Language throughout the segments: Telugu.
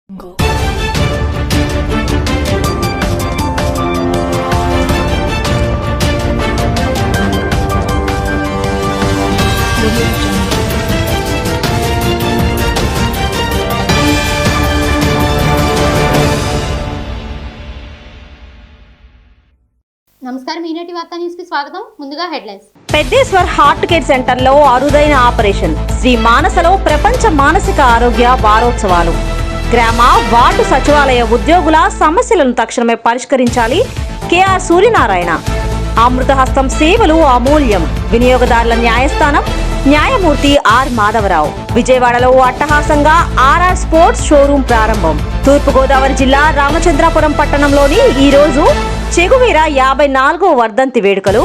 Go. నమస్కారం ఈనాటి వార్తా న్యూస్ కి స్వాగతం. ముందుగా హెడ్లైన్స్. పెద్దేశ్వర్ హార్ట్ కేర్ సెంటర్ లో అరుదైన ఆపరేషన్. శ్రీ మానసలో ప్రపంచ మానసిక ఆరోగ్య వారోత్సవాలు. గ్రామ వార్డు సచివాలయ ఉద్యోగుల సమస్యలను తక్షణమే పరిష్కరించాలి. కెఆర్ సూర్యనారాయణ. అమృతహస్తం సేవలు అమూల్యం. వినియోగదారుల న్యాయస్థానం న్యాయమూర్తి ఆర్ మాధవరావు. విజయవాడలో అట్టహాసంగా ఆర్ఆర్ స్పోర్ట్స్ షోరూం ప్రారంభం. తూర్పుగోదావరి జిల్లా రామచంద్రాపురం పట్టణంలోని ఈ రోజు చెగువీర 54వ వర్ధంతి వేడుకలు.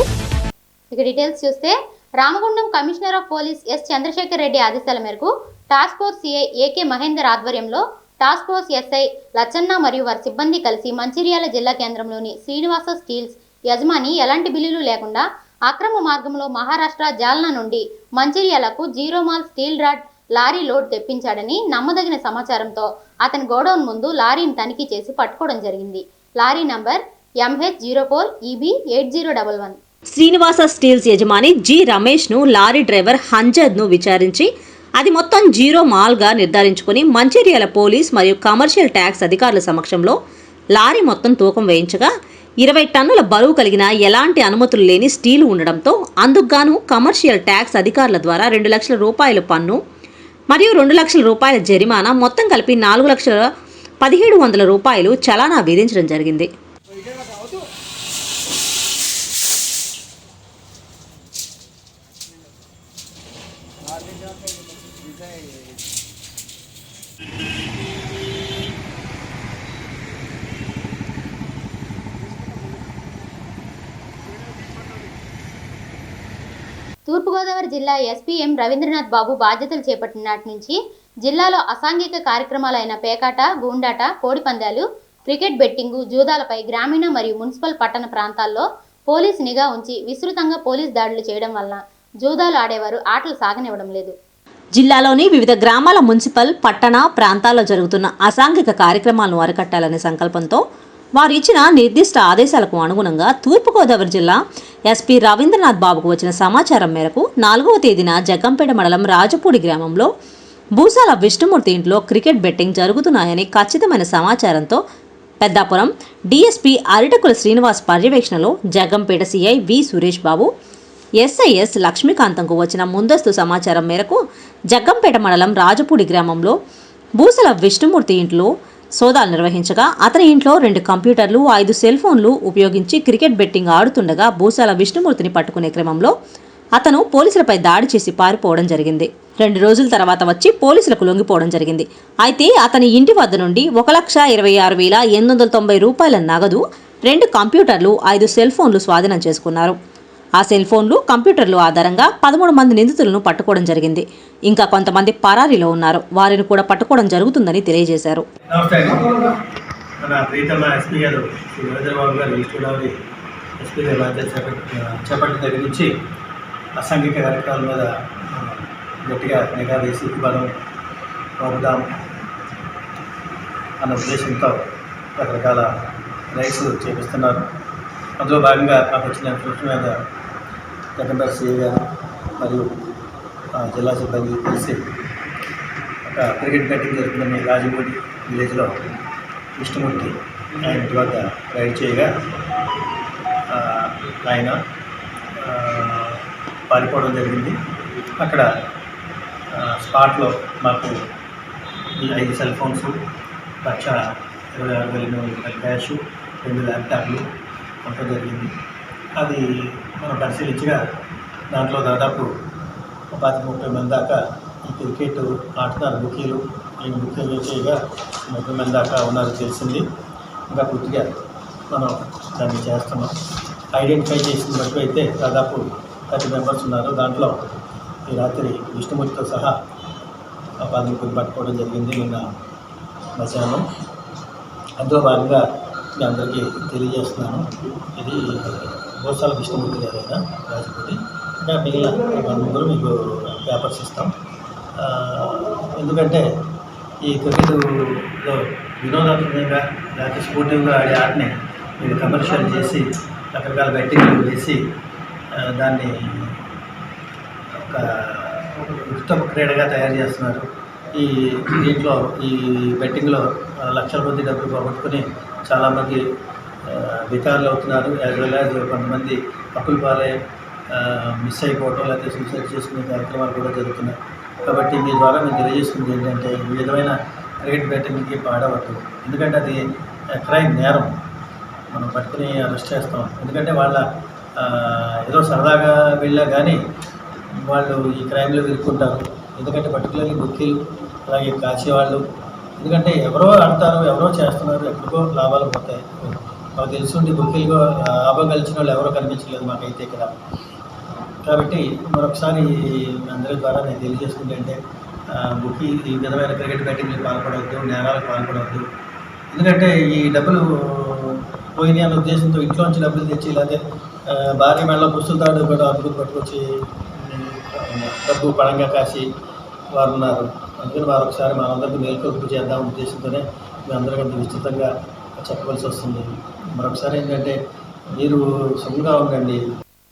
ఇక డీటెయిల్స్ చూస్తే Ramagundam commissioner of police S Chandrasekhar Reddy ఆదేశాల మేరకు task force CI AK Mahender ఆధ్వర్యంలో టాస్క్ ఫోర్స్ ఎస్ఐ లచ్చన్న మరియు వారి సిబ్బంది కలిసి మంచిర్యాల జిల్లా కేంద్రంలోని శ్రీనివాస స్టీల్స్ యజమాని ఎలాంటి బిల్లులు లేకుండా అక్రమ మార్గంలో మహారాష్ట్ర జాల్నా నుండి మంచిర్యాలకు జీరోమాల్ స్టీల్ రాడ్ లారీ లోడ్ తెప్పించాడని నమ్మదగిన సమాచారంతో అతని గోడౌన్ ముందు లారీని తనిఖీ చేసి పట్టుకోవడం జరిగింది. Lorry number MH04 EB 8011. Srinivasa steels యజమాని జి రమేష్ ను లారీ డ్రైవర్ హంజద్ ను విచారించి అది మొత్తం జీరో మాల్ గా నిర్ధారించుకుని మంచిర్యాల పోలీస్ మరియు కమర్షియల్ ట్యాక్స్ అధికారుల సమక్షంలో లారీ మొత్తం తూకం వేయించగా 20 టన్నుల బరువు కలిగిన ఎలాంటి అనుమతులు లేని స్టీలు ఉండడంతో అందుకుగాను కమర్షియల్ ట్యాక్స్ అధికారుల ద్వారా 2 లక్షల రూపాయల పన్ను మరియు 2 లక్షల రూపాయల జరిమానా మొత్తం కలిపి 4,17,100 రూపాయలు చలానా విధించడం జరిగింది. తూర్పుగోదావరి జిల్లా ఎస్పీ ఎం రవీంద్రనాథ్ బాబు బాధ్యతలు చేపట్టిన నాటి నుంచి జిల్లాలో అసాంఘిక కార్యక్రమాలైన పేకాట, గూండాట, కోడిపందాలు, క్రికెట్ బెట్టింగు, జూదాలపై గ్రామీణ మరియు మున్సిపల్ పట్టణ ప్రాంతాల్లో పోలీస్ నిఘా ఉంచి విస్తృతంగా పోలీస్ దాడులు చేయడం వలన జూదాలు ఆడేవారు ఆటలు సాగనివ్వడం లేదు. జిల్లాలోని వివిధ గ్రామాల మున్సిపల్ పట్టణ ప్రాంతాల్లో జరుగుతున్న అసాంఘిక కార్యక్రమాలను అరికట్టాలనే సంకల్పంతో వారు ఇచ్చిన నిర్దిష్ట ఆదేశాలకు అనుగుణంగా తూర్పుగోదావరి జిల్లా ఎస్పీ రవీంద్రనాథ్ బాబుకు వచ్చిన సమాచారం మేరకు 4వ తేదీన జగ్గంపేట మండలం రాజపూడి గ్రామంలో భూసాల విష్ణుమూర్తి ఇంట్లో క్రికెట్ బెట్టింగ్ జరుగుతున్నాయని ఖచ్చితమైన సమాచారంతో పెద్దాపురం డీఎస్పీ అరిటకుల శ్రీనివాస్ పర్యవేక్షణలో జగ్గంపేట సిఐ వి సురేష్ బాబు, ఎస్ఐఎస్ లక్ష్మీకాంతంకు వచ్చిన ముందస్తు సమాచారం మేరకు జగ్గంపేట మండలం రాజపూడి గ్రామంలో భూసాల విష్ణుమూర్తి ఇంట్లో సోదాలు నిర్వహించగా అతని ఇంట్లో 2 కంప్యూటర్లు, 5 సెల్ ఫోన్లు ఉపయోగించి క్రికెట్ బెట్టింగ్ ఆడుతుండగా భూసాల విష్ణుమూర్తిని పట్టుకునే క్రమంలో అతను పోలీసులపై దాడి చేసి పారిపోవడం జరిగింది. 2 రోజుల తర్వాత వచ్చి పోలీసులకు లొంగిపోవడం జరిగింది. అయితే అతని ఇంటి వద్ద నుండి 1,26,890 రూపాయల నగదు, 2 కంప్యూటర్లు, 5 సెల్ ఫోన్లు స్వాధీనం చేసుకున్నారు. ఆ సెల్ ఫోన్లు, కంప్యూటర్లు ఆధారంగా 13 మంది నిందితులను పట్టుకోవడం జరిగింది. ఇంకా కొంతమంది పరారీలో ఉన్నారు. వారిని కూడా పట్టుకోవడం జరుగుతుందని తెలియజేశారు. చేపట్టిన దగ్గర నుంచి అసాంఘిక కార్యక్రమాల మీద గట్టిగా నిఘా వేసి బలం పంపుదాం అన్న ఉద్దేశంతో రకరకాల రైడ్స్ చేపిస్తున్నారు. అందులో భాగంగా నాకు వచ్చిన ఇన్ఫర్మేషన్ మీద జగన్పేట సిఐ గారు మరియు జిల్లా సిబ్బంది కలిసి ఒక క్రికెట్ బెట్టింగ్ జరుగుతుందని రాజపూడి విలేజ్లో విష్ణుమూర్తి ఆయన ఇంటి వద్ద రైడ్ చేయగా ఆయన పారిపోవడం జరిగింది. అక్కడ స్పాట్లో మాకు ఈ 5 సెల్ ఫోన్స్, 1,26,800 క్యాష్, 2 ల్యాప్టాప్లు ఉండటం జరిగింది. అది మనం పరిశీలించగా దాంట్లో దాదాపు 30 మంది దాకా ఈ క్రికెట్ ఆటగారు బుకీలు ఆయన బుకింగ్ చేయగా 30 మంది దాకా ఉన్నారని తెలిసింది. ఇంకా పూర్తిగా మనం దాన్ని చేస్తున్నాం. ఐడెంటిఫై చేసిన బట్టి అయితే దాదాపు 30 మెంబర్స్ ఉన్నారు. దాంట్లో ఈ రాత్రి విష్ణుమూర్తితో సహా 10 పట్టుకోవడం జరిగింది నిన్న మధ్యాహ్నం. అందులో భాగంగా మీ అందరికీ తెలియజేస్తున్నాను, ఇది భూసాల విష్ణుమూర్తి గారైనా రాజపూడి. ఇంకా మిగిలిన 3 మీకు పేపర్స్ ఇస్తాం. ఎందుకంటే ఈ క్రికెట్లో వినోదాత్మకంగా లేకపోతే స్పోర్టివ్గా ఆడే ఆటని వీళ్ళు కమర్షియల్ చేసి రకరకాల బెట్టింగ్లు వేసి దాన్ని ఒక ఉత్తమ క్రీడగా తయారు చేస్తున్నారు. దీంట్లో ఈ బెట్టింగ్లో లక్షల మంది డబ్బులు పోగొట్టుకుని చాలామంది వికారులు అవుతున్నారు. యాజ్ వెల్ యాజ్ కొంతమంది అప్పుల పాలే మిస్ అయిపోవటం లేకపోతే సూసైడ్ చేసుకునే కార్యక్రమాలు కూడా జరుగుతున్నాయి. కాబట్టి మీ ద్వారా మేము తెలియజేసుకుంది ఏంటంటే ఈ విధమైన క్రికెట్ బెట్టింగ్కి పాడవద్దు. ఎందుకంటే అది క్రైమ్, నేరం. మనం పట్టుకుని అరెస్ట్ చేస్తాం. ఎందుకంటే వాళ్ళ ఏదో సరదాగా వెళ్ళా కానీ వాళ్ళు ఈ క్రైమ్లో ఇరుక్కుంటారు. ఎందుకంటే పర్టికులర్లీ బుక్కీలు అలాగే కాసేవాళ్ళు, ఎందుకంటే ఎవరో ఆడతారు, ఎవరో చేస్తున్నారు, ఎక్కడికో లాభాలు పోతాయి. మాకు తెలుసుండి బుక్కీలుగా లాభం కలిసిన వాళ్ళు ఎవరో కనిపించలేదు మాకైతే ఇక్కడ. కాబట్టి మరొకసారి అందరి ద్వారా నేను తెలియజేసుకుంటే అంటే బుక్కీ ఈ విధమైన క్రికెట్ బ్యాటింగ్లకు పాల్పడవద్దు, నేరాలకు పాల్పడవద్దు. ఎందుకంటే ఈ డబ్బులు పోయినాయి అనే ఉద్దేశంతో ఇంట్లోంచి డబ్బులు తెచ్చి లేకపోతే భార్య మెడలో పుస్తకాలు కూడా అభివృద్ధి పట్టుకొచ్చి డబ్బు పడంగా కాసి వారు ఉన్నారు. అందుకని వారు ఒకసారి మనందరికీ మేల్కొల్పు చేద్దాం ఉద్దేశంతోనే మీ అందరికంటే విస్తృతంగా చెప్పవలసి వస్తుంది. మరొకసారి ఏంటంటే మీరు సుఖంగా ఉండండి.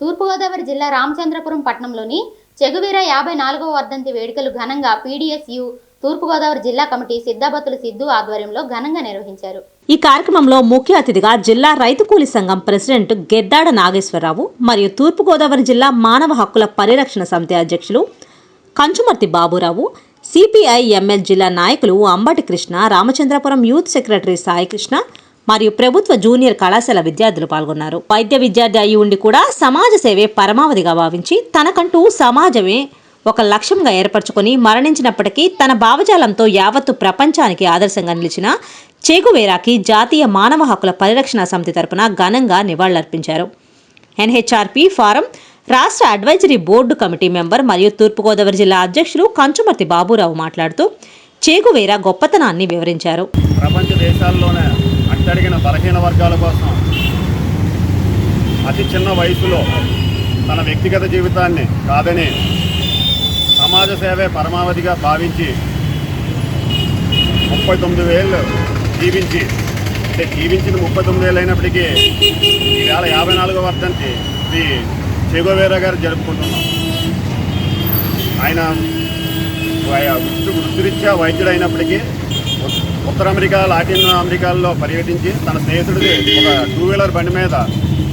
తూర్పుగోదావరి జిల్లా రామచంద్రపురం పట్టణంలోని చెగువీర 54వ వర్ధంతి వేడుకలు ఘనంగా పీడీఎస్యు తూర్పుగోదావరి జిల్లా కమిటీ సిద్ధాబత్తుల సిద్ధు ఆధ్వర్యంలో ఘనంగా నిర్వహించారు. ఈ కార్యక్రమంలో ముఖ్య అతిథిగా జిల్లా రైతు కూలీ సంఘం ప్రెసిడెంట్ గెద్దాడ నాగేశ్వరరావు మరియు తూర్పుగోదావరి జిల్లా మానవ హక్కుల పరిరక్షణ సమితి అధ్యక్షులు కంచుమర్తి బాబురావు, సిపిఐ ఎంఎల్ జిల్లా నాయకులు అంబటి కృష్ణ, రామచంద్రపురం యూత్ సెక్రటరీ సాయికృష్ణ మరియు ప్రభుత్వ జూనియర్ కళాశాల విద్యార్థులు పాల్గొన్నారు. వైద్య విద్యార్థి అయి ఉండి కూడా సమాజ సేవే పరమావధిగా భావించి తనకంటూ సమాజమే ఒక లక్ష్యంగా ఏర్పరచుకొని మరణించినప్పటికీ తన భావజాలంతో యావత్తు ప్రపంచానికి ఆదర్శంగా నిలిచిన చెగువేరాకి జాతీయ మానవ హక్కుల పరిరక్షణ సమితి తరపున ఘనంగా నివాళులర్పించారు. ఎన్హెచ్ఆర్పి ఫారం రాష్ట్ర అడ్వైజరీ బోర్డు కమిటీ మెంబర్ మరియు తూర్పుగోదావరి జిల్లా అధ్యక్షులు కంచుమర్తి బాబురావు మాట్లాడుతూ చెగువేరా గొప్పతనాన్ని వివరించారు. ప్రపంచ దేశాల్లోనే అట్టడిగిన బలహీన వర్గాల కోసం అతి చిన్న వయసులో తన వ్యక్తిగత జీవితాన్ని కాదని సమాజ సేవే పరమావధిగా భావించి 39 ఏళ్ళు జీవించి, అంటే జీవించిన 39 ఏళ్ళు అయినప్పటికీ ఈవేళ 54వ వర్ధంతి శ్రీ చెగువేరా గారు జరుపుకుంటున్నాం. ఆయన వృత్తిరీత్యా వైద్యుడు అయినప్పటికీ ఉత్తర అమెరికా, లాటిన్ అమెరికాల్లో పర్యటించి తన స్నేహితుడికి ఒక 2 వీలర్ బండి మీద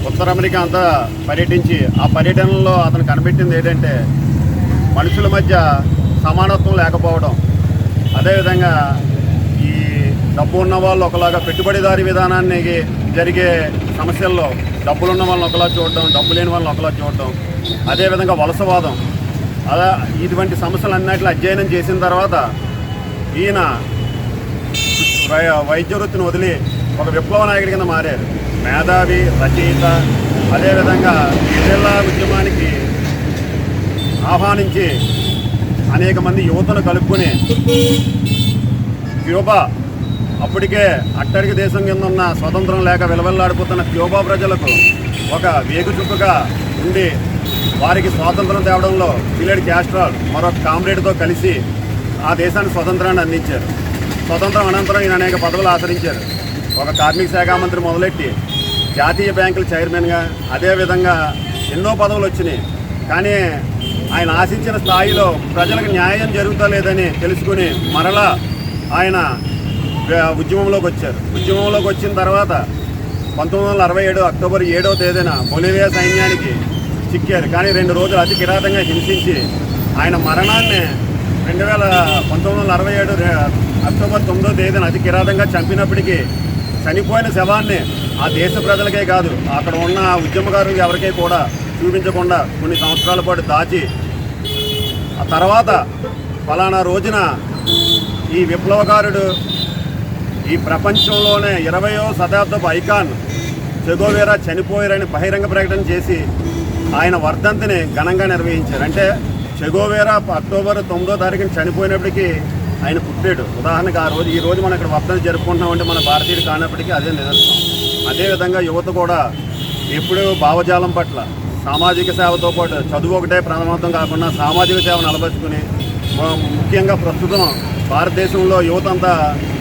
ఉత్తర అమెరికా అంతా పర్యటించి ఆ పర్యటనలో అతను కనిపెట్టింది ఏంటంటే మనుషుల మధ్య సమానత్వం లేకపోవడం. అదేవిధంగా ఈ డబ్బు ఉన్న వాళ్ళు ఒకలాగా పెట్టుబడిదారీ విధానాన్ని జరిగే సమస్యల్లో డబ్బులున్న వాళ్ళని ఒకలా చూడటం, డబ్బు లేని వాళ్ళని ఒకలా చూడటం, అదేవిధంగా వలసవాదం, అలా ఇటువంటి సమస్యలన్నిటిని అధ్యయనం చేసిన తర్వాత ఈయన వైద్య వృత్తిని వదిలి ఒక విప్లవ నాయకుడి కింద మారారు. మేధావి, రచయిత, అదేవిధంగా జిల్లా ఉద్యమానికి ఆహ్వానించి అనేక మంది యువతను కలుపుకొని క్యూబా, అప్పటికే అట్టడికి దేశం కింద ఉన్న స్వతంత్రం లేక విలవెల్లాడిపోతున్న క్యూబా ప్రజలకు ఒక వేగుచుక్కగా ఉండి వారికి స్వాతంత్రం తేవడంలో ఫిడెల్ కాస్ట్రో మరొక కామ్రేడ్తో కలిసి ఆ దేశానికి స్వతంత్రాన్ని అందించారు. స్వతంత్రం అనంతరం ఈయన అనేక పదవులు ఆచరించారు. ఒక కార్మిక శాఖ మంత్రి మొదలెట్టి జాతీయ బ్యాంకుల చైర్మన్గా, అదేవిధంగా ఎన్నో పదవులు వచ్చినాయి. కానీ ఆయన ఆశించిన స్థాయిలో ప్రజలకు న్యాయం జరుగుతలేదని తెలుసుకుని మరలా ఆయన ఉద్యమంలోకి వచ్చారు. ఉద్యమంలోకి వచ్చిన తర్వాత 1967 అక్టోబర్ 7వ తేదీన బొలివియా సైన్యానికి చిక్కారు. కానీ 2 రోజులు అతి కిరాతంగా హింసించి ఆయన మరణాన్ని 1967 అక్టోబర్ 9వ తేదీన అతి కిరాతంగా చంపినప్పటికీ చనిపోయిన శవాన్ని ఆ దేశ ప్రజలకే కాదు అక్కడ ఉన్న ఉద్యమకారులు ఎవరికీ కూడా చూపించకుండా కొన్ని సంవత్సరాల పాటు దాచి ఆ తర్వాత ఫలానా రోజున ఈ విప్లవకారుడు, ఈ ప్రపంచంలోనే 20వ శతాబ్దపు ఐకాన్ చెగోవేరా చనిపోయారని బహిరంగ ప్రకటన చేసి ఆయన వర్ధంతిని ఘనంగా నిర్వహించారు. అంటే చెగోవేరా అక్టోబర్ 9వ తారీఖున చనిపోయినప్పటికీ ఆయన పుట్టాడు. ఉదాహరణకు ఆ రోజు, ఈ రోజు మనం ఇక్కడ వర్ధంతి జరుపుకుంటున్నామంటే మన భారతీయుడు కానప్పటికీ అదే నిదర్శనం. అదేవిధంగా యువత కూడా ఎప్పుడూ భావజాలం పట్ల సామాజిక సేవతో పాటు చదువు ఒకటే ప్రథమార్థం కాకుండా సామాజిక సేవను అలవర్చుకుని ముఖ్యంగా ప్రస్తుతం భారతదేశంలో యువత అంతా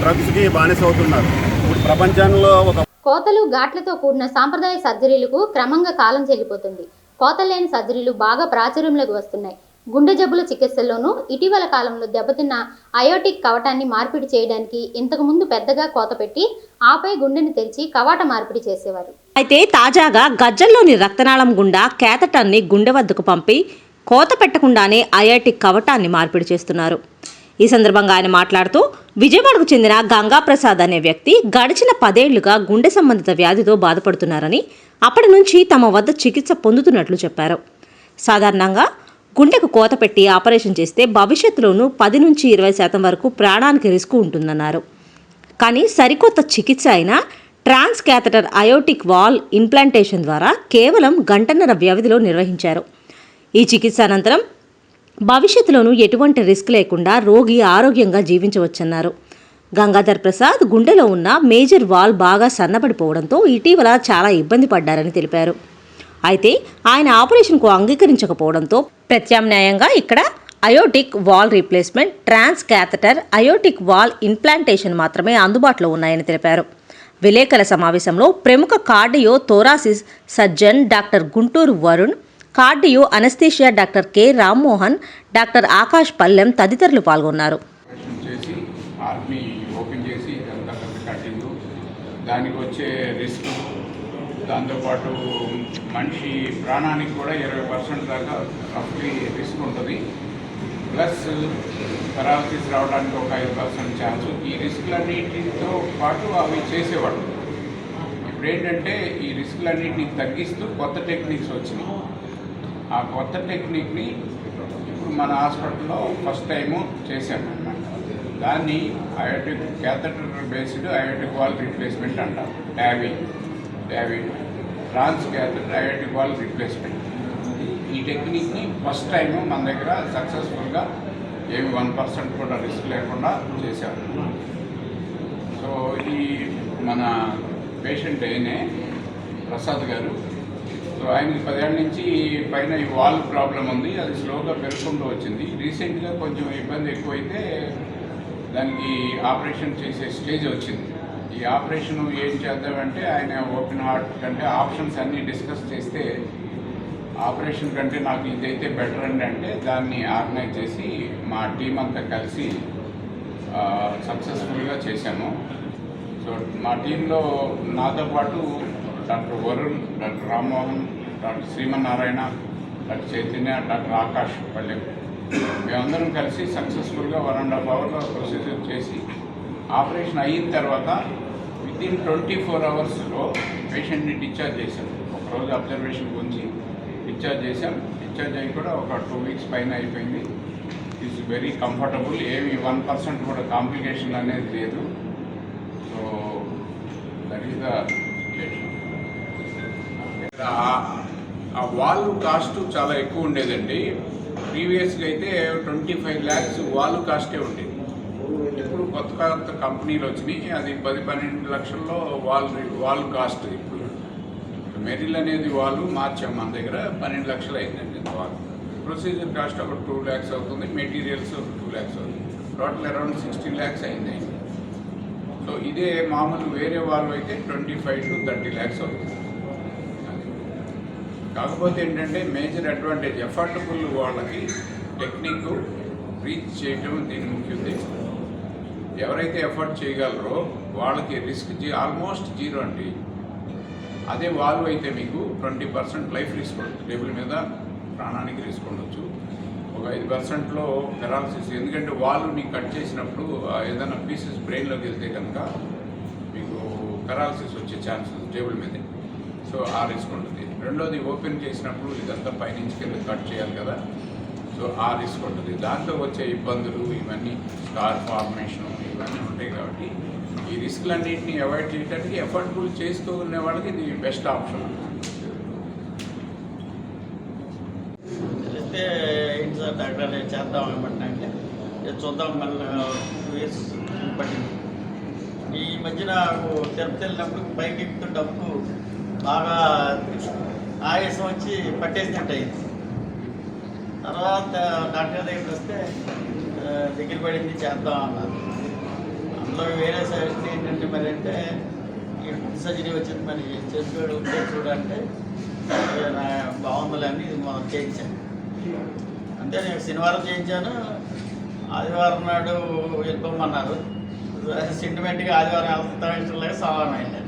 డ్రగ్స్కి బానిస అవుతున్నారు. ఇప్పుడు ప్రపంచంలో ఒక కోతలు ఘాట్లతో కూడిన సాంప్రదాయ సర్జరీలకు క్రమంగా కాలం చెల్లిపోతుంది. కోతలు లేని సర్జరీలు బాగా ప్రాచుర్యంలోకి వస్తున్నాయి. గుండె జబ్బుల చికిత్సల్లోనూ ఇటీవల కాలంలో దెబ్బతిన్న అయోటిక్ కవాటాన్ని మార్పిడి చేయడానికి ఇంతకుముందు పెద్దగా కోత పెట్టి ఆపై గుండెని తెరిచి కవాట మార్పిడి చేసేవారు. అయితే తాజాగా గజ్జల్లోని రక్తనాళం గుండా క్యాథటర్ని గుండె వద్దకు పంపి కోత పెట్టకుండానే అయోటిక్ కవాటాన్ని మార్పిడి చేస్తున్నారు. ఈ సందర్భంగా ఆయన మాట్లాడుతూ విజయవాడకు చెందిన గంగాప్రసాద్ అనే వ్యక్తి గడిచిన 10 ఏళ్లుగా గుండె సంబంధిత వ్యాధితో బాధపడుతున్నారని, అప్పటి నుంచి తమ వద్ద చికిత్స పొందుతున్నట్లు చెప్పారు. సాధారణంగా గుండెకు కోత పెట్టి ఆపరేషన్ చేస్తే భవిష్యత్తులోనూ 10 నుంచి 20% వరకు ప్రాణానికి రిస్క్ ఉంటుందన్నారు. కానీ సరికొత్త చికిత్స అయిన ట్రాన్స్ క్యాథటర్ అయోటిక్ వాల్ ఇంప్లాంటేషన్ ద్వారా కేవలం గంటన్నర వ్యవధిలో నిర్వహించారు. ఈ చికిత్స అనంతరం భవిష్యత్తులోనూ ఎటువంటి రిస్క్ లేకుండా రోగి ఆరోగ్యంగా జీవించవచ్చన్నారు. గంగాధర్ ప్రసాద్ గుండెలో ఉన్న మేజర్ వాల్ బాగా సన్నబడిపోవడంతో ఇటీవల చాలా ఇబ్బంది పడ్డారని తెలిపారు. అయితే ఆయన ఆపరేషన్కు అంగీకరించకపోవడంతో ప్రత్యామ్నాయంగా ఇక్కడ aortic valve replacement, trans catheter aortic valve implantation మాత్రమే అందుబాటులో ఉన్నాయని తెలిపారు. విలేకరుల సమావేశంలో ప్రముఖ cardio thoracic surgeon doctor Guntur Varun, cardio anaesthesia doctor K Rammohan, doctor Akash Pallem తదితరులు పాల్గొన్నారు. చేసి ఆర్మీ ఓపెన్ చేసి ఇదంతా కటింగ్, దానికి వచ్చే రిస్క్, దాంతోపాటు మనిషి ప్రాణానికి కూడా 20% దాకా రఫ్లీ రిస్క్ ఉంటుంది. ప్లస్ పెరాలసిస్ రావడానికి ఒక 5% ఛాన్స్. ఈ రిస్క్లన్నిటితో పాటు అవి చేసేవాడు. ఇప్పుడు ఏంటంటే ఈ రిస్క్లన్నింటినీ తగ్గిస్తూ కొత్త టెక్నిక్స్ వచ్చినాయి. ఆ కొత్త టెక్నిక్ని ఇప్పుడు మన హాస్పిటల్లో ఫస్ట్ టైము చేశాను అన్నమాట. దాన్ని aortic catheter based aortic valve replacement అంటారు. డావి ట్రాన్స్ క్యాథటర్ అయోటిక్ వాల్ రీప్లేస్మెంట్. ఈ టెక్నిక్ని ఫస్ట్ టైము మన దగ్గర సక్సెస్ఫుల్గా ఏమి 1% కూడా రిస్క్ లేకుండా చేశారు. సో ఈ మన పేషెంట్ అయినే ప్రసాద్ గారు, సో ఆయనకి 10 ఏళ్ళ నుంచి పైన ఈ వాల్ ప్రాబ్లం ఉంది. అది స్లోగా పెరుగుకుంటూ వచ్చింది. రీసెంట్గా కొంచెం ఇబ్బంది ఎక్కువైతే దానికి ఆపరేషన్ చేసే స్టేజ్ వచ్చింది. ఈ ఆపరేషన్ ఏం చేద్దామంటే ఆయన ఓపెన్ హార్ట్ కంటే ఆప్షన్స్ అన్నీ డిస్కస్ చేస్తే ఆపరేషన్ కంటే నాకు ఇదైతే బెటర్ అండి అంటే దాన్ని ఆర్గనైజ్ చేసి మా టీం అంతా కలిసి సక్సెస్ఫుల్గా చేశాము. సో మా టీంలో నాతో పాటు doctor Varun, doctor Rammohan, doctor Srimannarayana, doctor Chaitanya, doctor Akash Pallem, మేమందరం కలిసి సక్సెస్ఫుల్గా 1.5 అవర్లో ప్రొసీజర్ చేసి ఆపరేషన్ అయిన తర్వాత వితిన్ 24 అవర్స్లో పేషెంట్ని డిశ్చార్జ్ చేశాం. ఒకరోజు అబ్జర్వేషన్ గురించి డిశ్చార్జ్ చేశాం. డిశ్చార్జ్ అయ్యి కూడా ఒక 2 వీక్స్ పైన అయిపోయింది. Is very comfortable. ఏమి 1% కూడా కాంప్లికేషన్ అనేది లేదు. So that is the situation. ఆ వాల్వ్ కాస్ట్ చాలా ఎక్కువ ఉండేదండి. ప్రీవియస్గా అయితే 25 lakhs వాల్వ్ కాస్టే ఉండేది. ఇప్పుడు కొత్త కంపెనీలు వచ్చినాయి. అది 10-12 లక్షల్లో వాల్వ్ కాస్ట్. ఇప్పుడు మెరిల్ అనేది వాల్వ్ మార్చాం మన దగ్గర 12 లక్షలు అయిందండి వాల్వ్. ప్రొసీజర్ కాస్ట్ ఒక 2 lakhs అవుతుంది. మెటీరియల్స్ 2 lakhs అవుతుంది. టోటల్ అరౌండ్ 16 lakhs అయింది. సో ఇదే మామూలు వేరే వాల్వ్ అయితే 25 to 30 lakhs అవుతుంది. కాకపోతే ఏంటంటే మేజర్ అడ్వాంటేజ్ ఎఫర్టబుల్ వాళ్ళకి టెక్నిక్ రీచ్ చేయటం దీని ముఖ్య ఉద్దేశం. ఎవరైతే ఎఫర్ట్ చేయగలరో వాళ్ళకి రిస్క్ ఆల్మోస్ట్ 0 అండి. అదే వాల్వ్ అయితే మీకు 20% లైఫ్ రిస్క్ ఉంటుంది. టేబుల్ మీద ప్రాణానికి రిస్క్ ఉండొచ్చు. ఒక 5%లో పెరాలసిస్, ఎందుకంటే వాల్వ్ని కట్ చేసినప్పుడు ఏదైనా పీసెస్ బ్రెయిన్లోకి వెళ్తే కనుక మీకు పెరాలసిస్ వచ్చే ఛాన్సెస్ టేబుల్ మీదే. సో ఆ రిస్క్ ఉంటుంది. రెండోది ఓపెన్ చేసినప్పుడు ఇదంతా పైనుంచి కింద కట్ చేయాలి కదా, సో ఆ రిస్క్ ఉంటుంది. దాంతో వచ్చే ఇబ్బందులు ఇవన్నీ స్కార్ ఫార్మేషన్ ఇవన్నీ ఉంటాయి. కాబట్టి ఈ రిస్క్లన్నింటినీ అవాయిడ్ చేయడానికి ఎఫర్టబుల్ చేస్తూ ఉన్న వాళ్ళకి ఇది బెస్ట్ ఆప్షన్. తెలిస్తే ఏంటి సార్ డాక్టర్ చేద్దాం ఏమంటే చూద్దాం. మళ్ళీ 2 years పట్టింది. ఈ మధ్యన తిరుపతి వెళ్ళినప్పుడు బైక్ ఎక్కుతుంటప్పుడు బాగా ఆయాసం వచ్చి పట్టేసినట్టు అయింది. తర్వాత డాక్టర్ దగ్గరికి వస్తే దగ్గర పడింది చేద్దాం అన్నారు. అందులో వేరే సజెషన్ ఏంటంటే మరి అంటే ఈ ఫుడ్ సర్జరీ వచ్చింది మరి చేసుకోవడం ఉంటే చూడంటే బాగుందని ఇది మనం చేయించాను. అంటే నేను శనివారం చేయించాను, ఆదివారం నాడు వెళ్ళిపోమన్నారు. సెంటిమెంట్గా ఆదివారం వెళ్తాం సోమవారం వెళ్ళాను.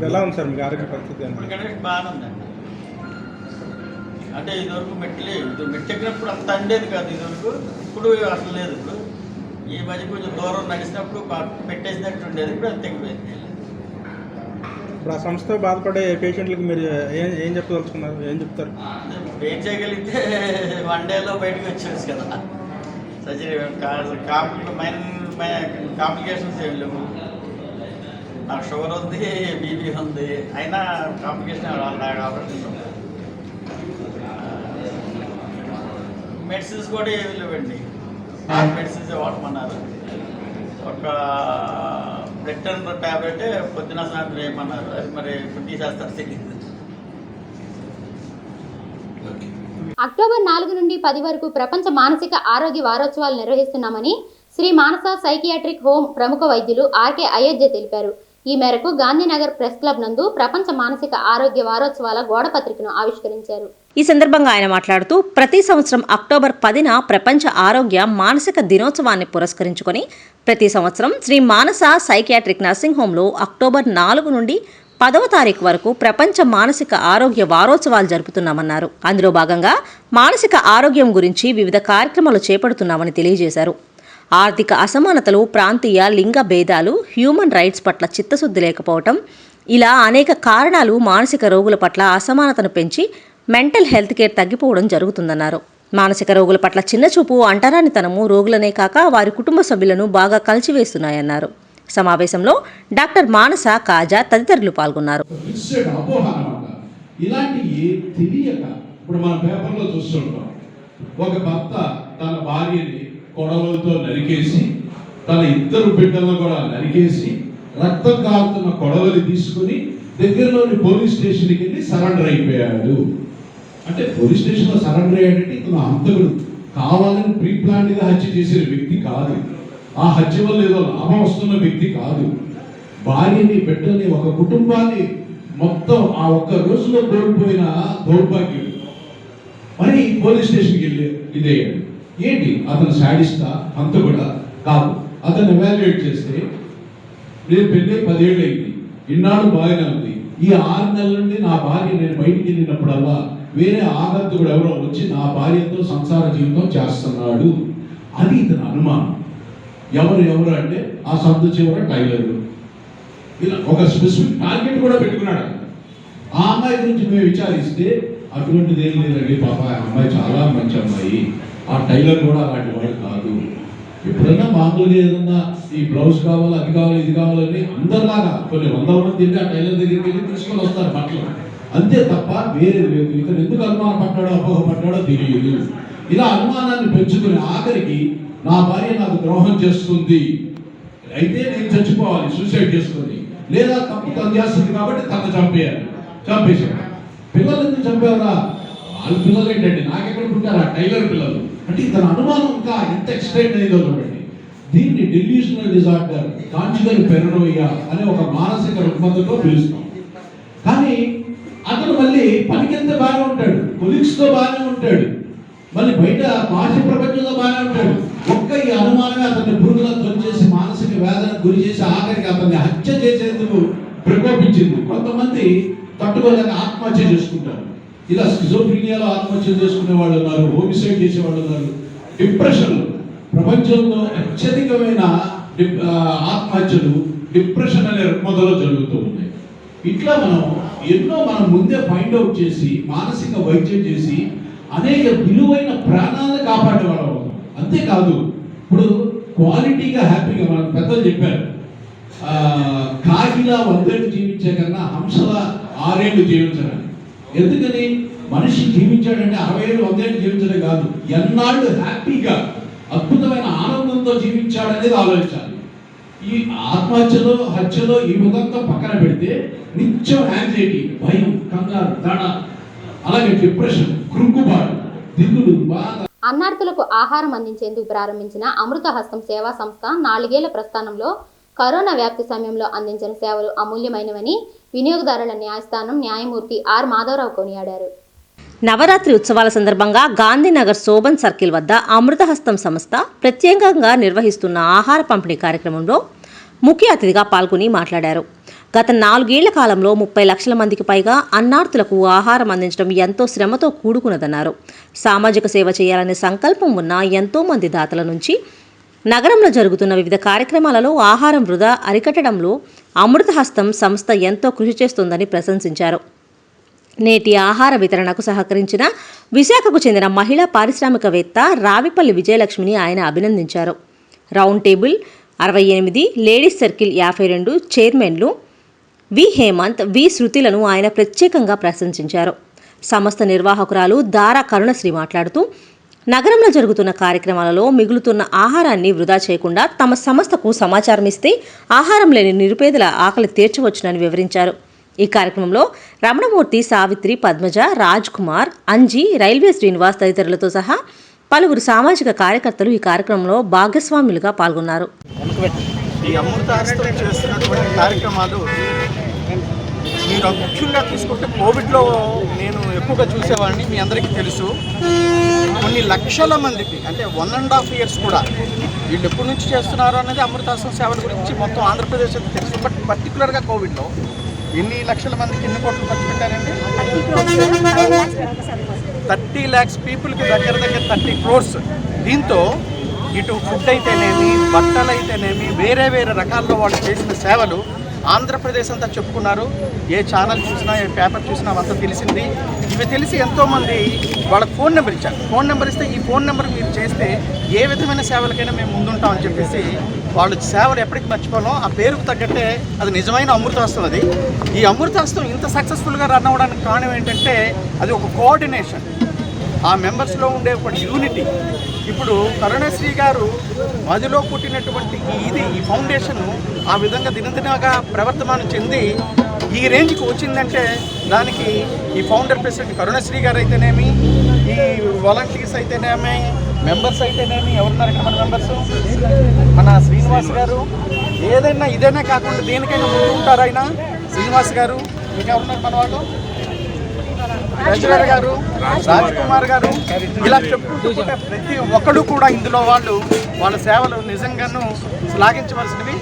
ఎలా ఉంది సార్ మీకు ఆరోగ్య పరిస్థితి? ఇప్పటికంటే బాగానే ఉందండి. అంటే ఇదివరకు మెట్టెక్కినప్పుడు అంత అండేది కాదు ఇదివరకు, ఇప్పుడు అసలు లేదు. ఇప్పుడు ఈ మధ్య కొంచెం దూరం నడిచినప్పుడు పెట్టేసినట్టు ఉండేది, ఇప్పుడు అంత తగ్గిపోయింది. ఇప్పుడు ఆ సంస్థతో బాధపడే పేషెంట్లకు మీరు ఏం చెప్పదలుచుకున్నారు? ఏం చెప్తారు? ఏం చేయగలిగితే 1 డేలో బయటకు వచ్చేసి కదా. సర్జరీ కాంప్లికేషన్స్ ఏం లేవు. నాకు షుగర్ ఉంది, బీపీ ఉంది, అయినా కాంప్లికేషన్ ఆపరేషన్. మెడిసిన్స్ కూడా ఏమి లేవండి, మెడిసిన్స్ వాడమన్నారు. ఒక బ్లడ్ టెంపర్ ట్యాబ్లెట్ పొద్దున సాయంత్రం వేయమన్నారు. అది మరి ఇప్పుడు తీసేస్తారు తెలియదు. అక్టోబర్ 4 నుండి 10 వరకు ప్రపంచ మానసిక ఆరోగ్య వారోత్సవాలు నిర్వహిస్తున్నామని శ్రీ మానస సైకియాట్రిక్ హోమ్ ప్రముఖ వైద్యులు ఆర్కే అయోధ్య తెలిపారు. ఈ మేరకు గాంధీనగర్ ప్రెస్ క్లబ్ నందు ప్రపంచ మానసిక ఆరోగ్య వారోత్సవాల గోడపత్రికను ఆవిష్కరించారు. ఈ సందర్భంగా ఆయన మాట్లాడుతూ ప్రతి సంవత్సరం అక్టోబర్ 10న ప్రపంచ ఆరోగ్య మానసిక దినోత్సవాన్ని పురస్కరించుకొని ప్రతి సంవత్సరం శ్రీ మానస సైకియాట్రిక్ నర్సింగ్ హోంలో అక్టోబర్ 4 నుండి 10వ తారీఖు వరకు ప్రపంచ మానసిక ఆరోగ్య వారోత్సవాలు జరుపుతున్నామన్నారు. అందులో భాగంగా మానసిక ఆరోగ్యం గురించి వివిధ కార్యక్రమాలు చేపడుతున్నామని తెలియజేశారు. ఆర్థిక అసమానతలు, ప్రాంతీయ లింగ భేదాలు, హ్యూమన్ రైట్స్ పట్ల చిత్తశుద్ధి లేకపోవటం, ఇలా అనేక కారణాలు మానసిక రోగుల పట్ల అసమానతను పెంచి మెంటల్ హెల్త్ కేర్ తగ్గిపోవడం జరుగుతుందన్నారు. మానసిక రోగుల పట్ల చిన్నచూపు, అంటరానితనము రోగులనే కాక వారి కుటుంబ సభ్యులను బాగా కలిచివేస్తున్నాయన్నారు. సమావేశంలో డాక్టర్ మానస, కాజా తదితరులు పాల్గొన్నారు. ఇలాంటివి తెలియక ఇప్పుడు మన పేపర్లో చూస్తుంటాం, ఒక భర్త తన భార్యని కొడవలతో నరికేసి, తన 2 బిడ్డలను కూడా నరికేసి, రక్తం కారుతున్న కొడవలి తీసుకుని దగ్గరలోని పోలీస్ స్టేషన్కి వెళ్ళి సరెండర్ అయిపోయాడు. అంటే పోలీస్ స్టేషన్లో సరెండర్ అయ్యాడంటే ఇతను హంతకుడు, కావాలని ప్రీ ప్లాన్డ్గా హత్య చేసిన వ్యక్తి కాదు. ఆ హత్య వల్ల ఏదో లాభం వస్తున్న వ్యక్తి కాదు. భార్యని, బిడ్డని, ఒక కుటుంబాన్ని మొత్తం ఆ ఒక్క రోజులో కోల్పోయిన దౌర్భాగ్యం. మరి పోలీస్ స్టేషన్కి వెళ్ళి ఇదేయాడు. ఏంటి అతను శాడిస్టా, హంతకుడా? కాదు. అతను ఎవాల్యుయేట్ చేస్తే నేను పెళ్ళి 10 ఏళ్ళు అయింది, ఇన్నాళ్ళు బాగానే ఉంది. ఈ 6 నెలల నుండి నా భార్య నేను బయటికి వెళ్ళినప్పుడల్లా వేరే ఆగంతుకుడు ఎవరో వచ్చి నా భార్యతో సంసార జీవితం చేస్తున్నాడు. అది ఇతని అనుమానం. ఎవరు అంటే ఆ సందు చివర టైలర్లు. ఇలా ఒక స్పెసిఫిక్ టార్గెట్ కూడా పెట్టుకున్నాడు. ఆ అమ్మాయి గురించి మేము విచారిస్తే అటువంటిది ఏం లేదండి, పాప ఆ అమ్మాయి చాలా మంచి అమ్మాయి, ఆ టైలర్ కూడా అలాంటి వాడు కాదు. ఎప్పుడన్నా మామూలుగా ఏదన్నా ఈ బ్లౌజ్ కావాలి, అది కావాలి, ఇది కావాలని అందరిలాగా కొన్ని 100 మంది తిరిగి ఆ టైలర్ దగ్గరికి వెళ్ళి తీసుకొని వస్తారు బట్టలు, అంతే తప్ప వేరే లేదు. ఇతను ఎందుకు అనుమానం పడ్డాడో అపోహ పడ్డాడో తెలియదు. ఇలా అనుమానాన్ని పెంచుకుని ఆఖరికి నా భార్య నాకు ద్రోహం చేస్తుంది, అయితే నేను చచ్చిపోవాలి సూసైడ్ చేసుకుని, లేదా తప్పు తను చేస్తుంది కాబట్టి తను చంపేశాడు. పిల్లలు ఎందుకు చంపేవరా? వాళ్ళ పిల్లలు ఏంటంటే నాకెక్కడ పుట్టారా? టైలర్ పిల్లలు. అంటే ఇతని అనుమానం ఇంకా ఎంత ఎక్స్టెండ్ అయిందో చూడండి. దీన్ని డెల్యూషనల్ డిజార్డర్, కాన్జుగల్ పెరనోయియా అనే ఒక మానసిక రుగ్మతతో పిలుస్తాం. కానీ అతను మళ్ళీ పనికింత బాగానే ఉంటాడు, కొలీగ్స్తో బాగానే ఉంటాడు, మళ్ళీ బయట బాహ్య ప్రపంచంలో బాగానే ఉంటాడు. ఒక్క ఈ అనుమానమే అతన్ని పురుగులతో చేసి మానసిక వేదనకు గురి చేసి ఆఖరికి అతన్ని హత్య చేసేందుకు ప్రకోపించింది. కొంతమంది తట్టుకోలేక ఆత్మహత్య చేసుకుంటారు. ఇలా స్కిజోఫ్రీనియాలో ఆత్మహత్య చేసుకునే వాళ్ళు ఉన్నారు, హోమిసైడ్ చేసేవాళ్ళు ఉన్నారు. డిప్రెషన్, ప్రపంచంలో అత్యధికమైన ఆత్మహత్యలు డిప్రెషన్ అనే రుగ్మతలో జరుగుతూ ఉన్నాయి. ఇట్లా మనం ముందే ఫైండ్ అవుట్ చేసి మానసిక వైద్యం చేసి అనేక విలువైన ప్రాణాలను కాపాడేవాళ్ళం. అంతేకాదు, ఇప్పుడు క్వాలిటీగా హ్యాపీగా మనకు పెద్దలు చెప్పారు, కాకిలా 100 ఏళ్ళు జీవించే కన్నా హంసల 6 ఏళ్ళు జీవించడానికి. ఎందుకని? మనిషి జీవించాడంటే 60 ఏళ్ళు 100 ఏళ్ళు జీవించడం కాదు, ఎన్నాళ్ళు హ్యాపీగా అద్భుతమైన ఆనందంతో జీవించాడనేది ఆలోచించాలి. ఈ ఆత్మహత్యలో, హత్యలో ఈ విధంగా పక్కన పెడితే నిత్యం యాంగ్జైటీ, భయం, కంగారు, దడ, అలాగే డిప్రెషన్, కృంగుబాటు, దిగులు, బాధ. అన్నార్థులకు ఆహారం అందించేందుకు ప్రారంభించిన అమృత హస్తం సేవా సంస్థ 4 ఏళ్ల ప్రస్థానంలో కరోనా వ్యాప్తి సమయంలో అందించిన సేవలు అమూల్యమైనవని వినియోగదారుల న్యాయస్థానం న్యాయమూర్తి ఆర్ మాధవరావు కొనియాడారు. నవరాత్రి ఉత్సవాల సందర్భంగా గాంధీనగర్ శోభన్ సర్కిల్ వద్ద అమృతహస్తం సంస్థ ప్రత్యేకంగా నిర్వహిస్తున్న ఆహార పంపిణీ కార్యక్రమంలో ముఖ్య అతిథిగా పాల్గొని మాట్లాడారు. గత 4 ఏళ్ల కాలంలో 30 లక్షల మందికి పైగా అన్నార్థులకు ఆహారం అందించడం ఎంతో శ్రమతో కూడుకున్నదన్నారు. సామాజిక సేవ చేయాలనే సంకల్పం ఉన్న ఎంతో మంది దాతల నుంచి నగరంలో జరుగుతున్న వివిధ కార్యక్రమాలలో ఆహారం వృధా అరికట్టడంలో అమృతహస్తం సంస్థ ఎంతో కృషి చేస్తోందని ప్రశంసించారు. నేటి ఆహార వితరణకు సహకరించిన విశాఖకు చెందిన మహిళా పారిశ్రామికవేత్త రావిపల్లి విజయలక్ష్మిని ఆయన అభినందించారు. రౌండ్ టేబుల్ 68, లేడీస్ సర్కిల్ 52 చైర్మన్లు వి హేమంత్, వి శృతిలను ఆయన ప్రత్యేకంగా ప్రశంసించారు. సంస్థ నిర్వాహకురాలు దారా కరుణశ్రీ మాట్లాడుతూ నగరంలో జరుగుతున్న కార్యక్రమాలలో మిగులుతున్న ఆహారాన్ని వృధా చేయకుండా తమ సంస్థకు సమాచారం ఇస్తే ఆహారం లేని నిరుపేదల ఆకలి తీర్చవచ్చునని వివరించారు. ఈ కార్యక్రమంలో రమణమూర్తి, సావిత్రి, పద్మజ, రాజ్ కుమార్, అంజీ, రైల్వే శ్రీనివాస్ తదితరులతో సహా పలువురు సామాజిక కార్యకర్తలు ఈ కార్యక్రమంలో భాగస్వాములుగా పాల్గొన్నారు. ఈ అమృతహస్తం చేస్తున్నటువంటి కార్యక్రమాలు మీరు ముఖ్యంగా తీసుకుంటే కోవిడ్లో నేను ఎక్కువగా చూసేవాడిని. మీ అందరికీ తెలుసు, కొన్ని లక్షల మందికి అంటే 1.5 years కూడా వీళ్ళు ఎప్పటి నుంచి చేస్తున్నారు అనేది అమృతహస్తం సేవల గురించి మొత్తం ఆంధ్రప్రదేశ్ అంతా తెలుసు. బట్ పర్టికులర్గా కోవిడ్లో ఎన్ని లక్షల మందికి ఎన్ని కోట్లు ఖర్చు పెట్టారండి? 30 lakhs పీపుల్కి దగ్గర 30 crores. దీంతో ఇటు ఫుడ్ అయితేనేమి, బట్టలు అయితేనేమి, వేరే వేరే రకాల్లో వాళ్ళు చేసిన సేవలు ఆంధ్రప్రదేశ్ అంతా చెప్పుకున్నారు. ఏ ఛానల్ చూసినా, ఏ పేపర్ చూసినా అంతా తెలిసింది. ఇవి తెలిసి ఎంతోమంది వాళ్ళకి ఫోన్ నెంబర్ ఇచ్చారు. ఫోన్ నెంబర్ ఇస్తే ఈ ఫోన్ నెంబర్ మీరు చేస్తే ఏ విధమైన సేవలకైనా మేము ముందుంటామని చెప్పేసి వాళ్ళు సేవలు ఎప్పటికి మర్చిపోలేం. ఆ పేరుకు తగ్గట్టే అది నిజమైన అమృతహస్తం. అది ఈ అమృతహస్తం ఇంత సక్సెస్ఫుల్గా రన్ అవ్వడానికి కారణం ఏంటంటే అది ఒక కోఆర్డినేషన్, ఆ మెంబర్స్లో ఉండే ఒక యూనిటీ. ఇప్పుడు కరుణశ్రీ గారు మదిలో పుట్టినటువంటి ఈ ఫౌండేషన్ ఆ విధంగా దినదినగా ప్రవర్తమానం చెంది ఈ రేంజ్కి వచ్చిందంటే దానికి ఈ ఫౌండర్ ప్రెసిడెంట్ కరుణశ్రీ గారు అయితేనేమి, ఈ వాలంటీర్స్ అయితేనేమి, మెంబర్స్ అయితేనేమి, ఎవరున్నారు ఇక్కడ మన మెంబర్స్, మన శ్రీనివాస్ గారు, ఏదైనా ఇదైనా కాకుండా దేనికైనా ముందు ఉంటారు ఆయన. శ్రీనివాస్ గారు, ఇంకెవరున్నారు మన వాళ్ళు, రజనర్ గారు, రాజ్ కుమార్ గారు, ఇలా చెప్పుకుంటే ప్రతి ఒక్కడు కూడా ఇందులో వాళ్ళ సేవలు నిజంగానూ శ్లాఘించవలసినవి.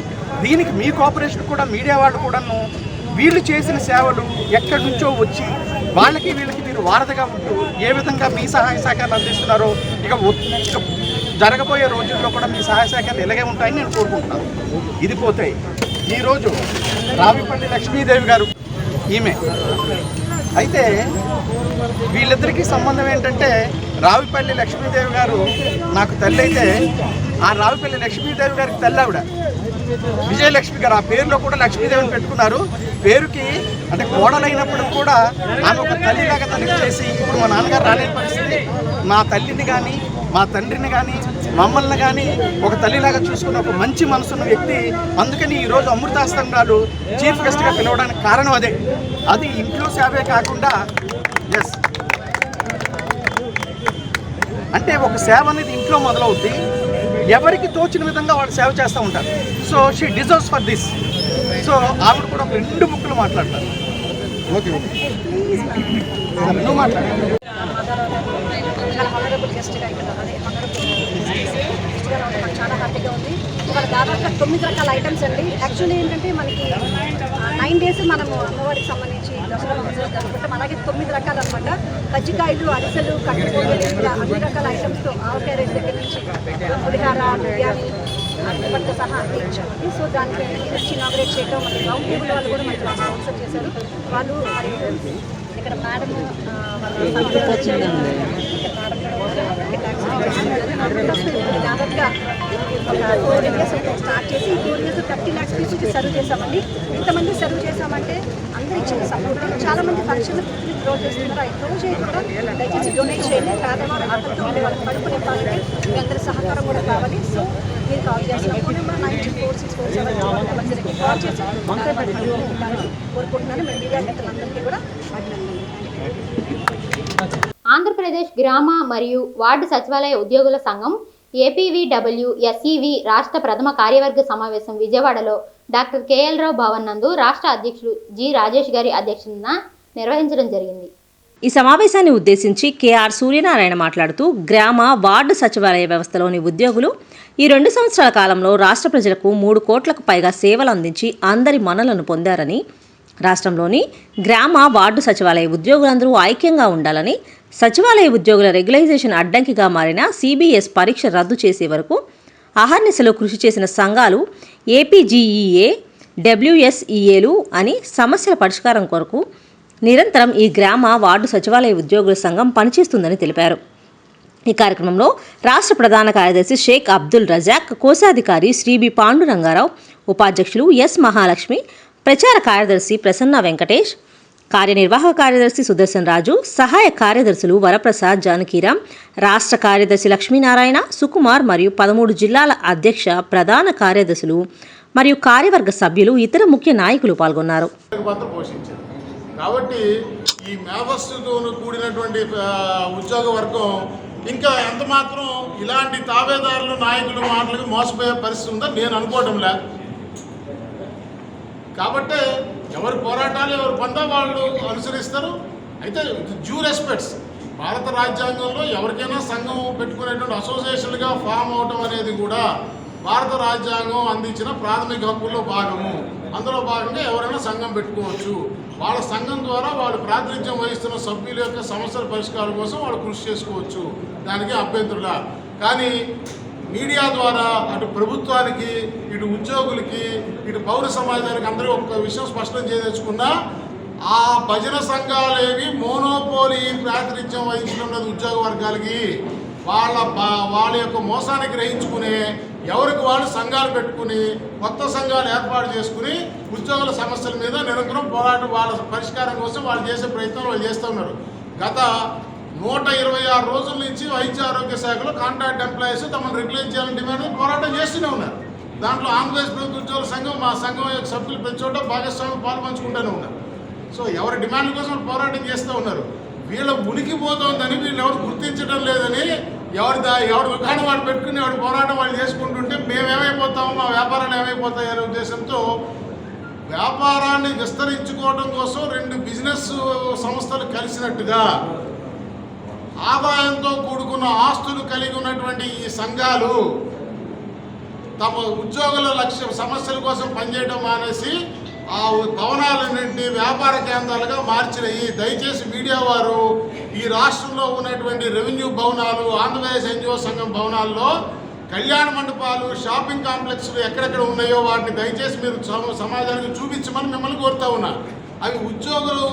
దీనికి మీ కోఆపరేషన్ కూడా, మీడియా వాళ్ళు కూడాను వీళ్ళు చేసిన సేవలు ఎక్కడి నుంచో వచ్చి వాళ్ళకి వీళ్ళకి మీరు వారధిగా ఉంటూ ఏ విధంగా మీ సహాయ సహకారాలు అందిస్తున్నారో ఇక జరగబోయే రోజుల్లో కూడా మీ సహాయ సహకారాలు ఇలాగే ఉంటాయని నేను కోరుకుంటున్నాను. ఇది పోతే ఈరోజు రావిపల్లి లక్ష్మీదేవి గారు ఈమె అయితే వీళ్ళిద్దరికీ సంబంధం ఏంటంటే రావిపల్లి లక్ష్మీదేవి గారు నాకు తల్లి అయితే ఆ రావిపల్లి లక్ష్మీదేవి గారికి తల్లి ఆవిడ విజయలక్ష్మి గారు. ఆ పేరులో కూడా లక్ష్మీదేవిని పెట్టుకున్నారు. పేరుకి అంటే కోడలైనప్పుడు కూడా ఆమె ఒక తల్లిలాగా తనకి చేసి ఇప్పుడు మా నాన్నగారు రాలేని పరిస్థితి, మా తల్లిని కానీ మా తండ్రిని కానీ మమ్మల్ని కానీ ఒక తల్లిలాగా చూసుకున్న ఒక మంచి మనసున్న వ్యక్తి. అందుకని ఈరోజు అమృతహస్తంగాలు చీఫ్ గెస్ట్గా పిలవడానికి కారణం అదే. అది ఇంట్లో సేవే కాకుండా ఎస్ అంటే ఒక సేవ అనేది ఇంట్లో మొదలవుద్ది. ఎవరికి తోచిన విధంగా వాళ్ళు సేవ చేస్తూ ఉంటారు. So she deserves for this. So ఆవిడ కూడా ఒక 2 ముక్కలు మాట్లాడతారు. ఓకే నువ్వు మాట్లాడాలి. చాలా హ్యాపీగా ఉంది. ఇవాళ దాదాపుగా 9 రకాల ఐటమ్స్ అండి. యాక్చువల్లీ ఏంటంటే మనకి 9 days మనము అమ్మవారికి సంబంధించి దసరా జరుపుకుంటాం. అలాగే 9 రకాలు అనమాట. కజ్జికాయలు, అరిసెలు, కట్టుకోగలి, ఇలా అన్ని రకాల ఐటమ్స్తో ఆవకాయ రైస్ దగ్గర నుంచి పులిహార, బిర్యానీ అన్నిటితో సహా ఇచ్చామండి. సో దానికి వచ్చి ఇనాగ్రేట్ చేయడం, మరి రౌండ్ టేబుల్ వాళ్ళు కూడా మనకి స్పాన్సర్ చేశారు. వాళ్ళు మరి ఇక్కడ మేడం దాదాపుగా ఒక 4 years అయితే స్టార్ట్ చేసి 4 years 30 lakhs పీపుల్కి సర్వ్ చేసామండి. ఇంతమంది సర్వ్ చేసామంటే అందరూ ఇచ్చిన సపోర్ట్. చాలామంది ఫంక్షన్లు గ్రో చేస్తున్నారు. అవి గ్రో చేయకుండా దయచేసి డొనేట్ చేయండి. పేదవాళ్ళు ఆటలతో ఉండే వాళ్ళకి కడుపు నింపాలంటే మీ అందరి సహకారం కూడా కావాలి. సో మీరు కాల్ చేసిన ఫోన్ నెంబర్ 946447 నెంబర్కి కాల్ చేసి కోరుకుంటున్నాను. మీ మీడియా మిత్రులందరికీ కూడా అభినందనలు. ఆంధ్రప్రదేశ్ గ్రామ మరియు వార్డు సచివాలయ ఉద్యోగుల సంఘం ఏపీవీడబ్ల్యూఎస్ఈవి రాష్ట్ర ప్రథమ కార్యవర్గ సమావేశం విజయవాడలో డాక్టర్ కేఎల్ రావు భవన్ నందు రాష్ట్ర అధ్యక్షులు జి రాజేష్ గారి అధ్యక్షతన నిర్వహించడం జరిగింది. ఈ సమావేశాన్ని ఉద్దేశించి కేఆర్ సూర్యనారాయణ మాట్లాడుతూ గ్రామ వార్డు సచివాలయ వ్యవస్థలోని ఉద్యోగులు ఈ 2 సంవత్సరాల కాలంలో రాష్ట్ర ప్రజలకు 3 కోట్లకు పైగా సేవలు అందించి అందరి మన్ననలను పొందారని, రాష్ట్రంలోని గ్రామ వార్డు సచివాలయ ఉద్యోగులందరూ ఐక్యంగా ఉండాలని, సచివాలయ ఉద్యోగుల రెగ్యులైజేషన్ అడ్డంకిగా మారిన సిబిఎస్ పరీక్ష రద్దు చేసే వరకు అహర్నిశలో కృషి చేసిన సంఘాలు ఏపీజీఈఏ, డబ్ల్యూఎస్ఈఏలు అని సమస్యల పరిష్కారం కొరకు నిరంతరం ఈ గ్రామ వార్డు సచివాలయ ఉద్యోగుల సంఘం పనిచేస్తుందని తెలిపారు. ఈ కార్యక్రమంలో రాష్ట్ర ప్రధాన కార్యదర్శి షేక్ అబ్దుల్ రజాక్, కోశాధికారి శ్రీ బి పాండురంగారావు, ఉపాధ్యక్షులు ఎస్ మహాలక్ష్మి, ప్రచార కార్యదర్శి ప్రసన్న వెంకటేష్, కార్యనిర్వాహక కార్యదర్శి సుదర్శన్ రాజు, సహాయ కార్యదర్శులు వరప్రసాద్, జానకీరాం, రాష్ట్ర కార్యదర్శి లక్ష్మీనారాయణ, సుకుమార్ మరియు 13 జిల్లాల అధ్యక్ష ప్రధాన కార్యదర్శులు మరియు కార్యవర్గ సభ్యులు, ఇతర ముఖ్య నాయకులు పాల్గొన్నారు. కాబట్టి ఈ మేధస్సుతో కూడినటువంటి ఉద్యోగ వర్గం ఇంకా ఎంత మాత్రం ఇలాంటి తాబేదారులు నాయకులు మాటలకు మోసపోయే పరిస్థితి ఉందని నేను అనుకోవటం లేదు. కాబట్టి ఎవరి పోరాటాలు ఎవరి పందా వాళ్ళు అనుసరిస్తారు. అయితే డ్యూ రెస్పెక్ట్స్ భారత రాజ్యాంగంలో ఎవరికైనా సంఘం పెట్టుకునేటువంటి అసోసియేషన్గా ఫామ్ అవటం అనేది కూడా భారత రాజ్యాంగం అందించిన ప్రాథమిక హక్కుల్లో భాగము. అందులో భాగంగా ఎవరైనా సంఘం పెట్టుకోవచ్చు. వాళ్ళ సంఘం ద్వారా వాళ్ళు ప్రాతినిధ్యం వహిస్తున్న సభ్యుల యొక్క సమస్యల పరిష్కారం కోసం వాళ్ళు కృషి చేసుకోవచ్చు. దానికి అభ్యంతరులా. కానీ మీడియా ద్వారా అటు ప్రభుత్వానికి, ఇటు ఉద్యోగులకి, ఇటు పౌర సమాజానికి అందరూ ఒక విషయం స్పష్టం చేయదలుచుకున్నా, ఆ భజన సంఘాలేవి మోనోపోలీ ప్రాతినిధ్యం వహించుకున్నది ఉద్యోగ వర్గాలకి. వాళ్ళ యొక్క మోసాన్ని గ్రహించుకునే ఎవరికి వాళ్ళు సంఘాలు పెట్టుకుని కొత్త సంఘాలు ఏర్పాటు చేసుకుని ఉద్యోగుల సమస్యల మీద నిరంతరం పోరాటం, వాళ్ళ పరిష్కారం కోసం వాళ్ళు చేసే ప్రయత్నం వాళ్ళు చేస్తూ ఉన్నారు. గత 126 రోజుల నుంచి వైద్య ఆరోగ్య శాఖలో కాంట్రాక్ట్ ఎంప్లాయీస్ తమను రెగ్యులైజ్ చేయాలని డిమాండ్ పోరాటం చేస్తూనే ఉన్నారు. దాంట్లో ఆంధ్రప్రదేశ్ ప్రభుత్వ ఉద్యోగుల సంఘం, మా సంఘం యొక్క సభ్యులు ప్రతి చోట భాగస్వామ్యం పాల్పంచుకుంటూనే ఉన్నారు. సో ఎవరి డిమాండ్ల కోసం పోరాటం చేస్తూ ఉన్నారు. వీళ్ళ ఉనికిపోతుందని వీళ్ళు ఎవరు గుర్తించడం లేదని, ఎవరి దుకాణం వాడు పెట్టుకుని ఎవరి పోరాటం వాళ్ళు చేసుకుంటుంటే మేమేమైపోతామో, మా వ్యాపారాలు ఏమైపోతాయి అనే ఉద్దేశంతో వ్యాపారాన్ని విస్తరించుకోవడం కోసం 2 బిజినెస్ సంస్థలు కలిసినట్టుగా ఆదాయంతో కూడుకున్న ఆస్తులు కలిగి ఉన్నటువంటి ఈ సంఘాలు తమ ఉద్యోగుల సమస్యల కోసం పనిచేయడం మానేసి ఆ భవనాలన్నింటినీ వ్యాపార కేంద్రాలుగా మార్చినాయి. దయచేసి మీడియా వారు ఈ రాష్ట్రంలో ఉన్నటువంటి రెవెన్యూ భవనాలు, ఆంధ్రప్రదేశ్ ఎన్జిఓ సంఘం భవనాల్లో కళ్యాణ మండపాలు, షాపింగ్ కాంప్లెక్స్లు ఎక్కడెక్కడ ఉన్నాయో వాటిని దయచేసి మీరు సమాజానికి చూపించమని మిమ్మల్ని కోరుతా ఉన్నా. అవి ఉద్యోగులు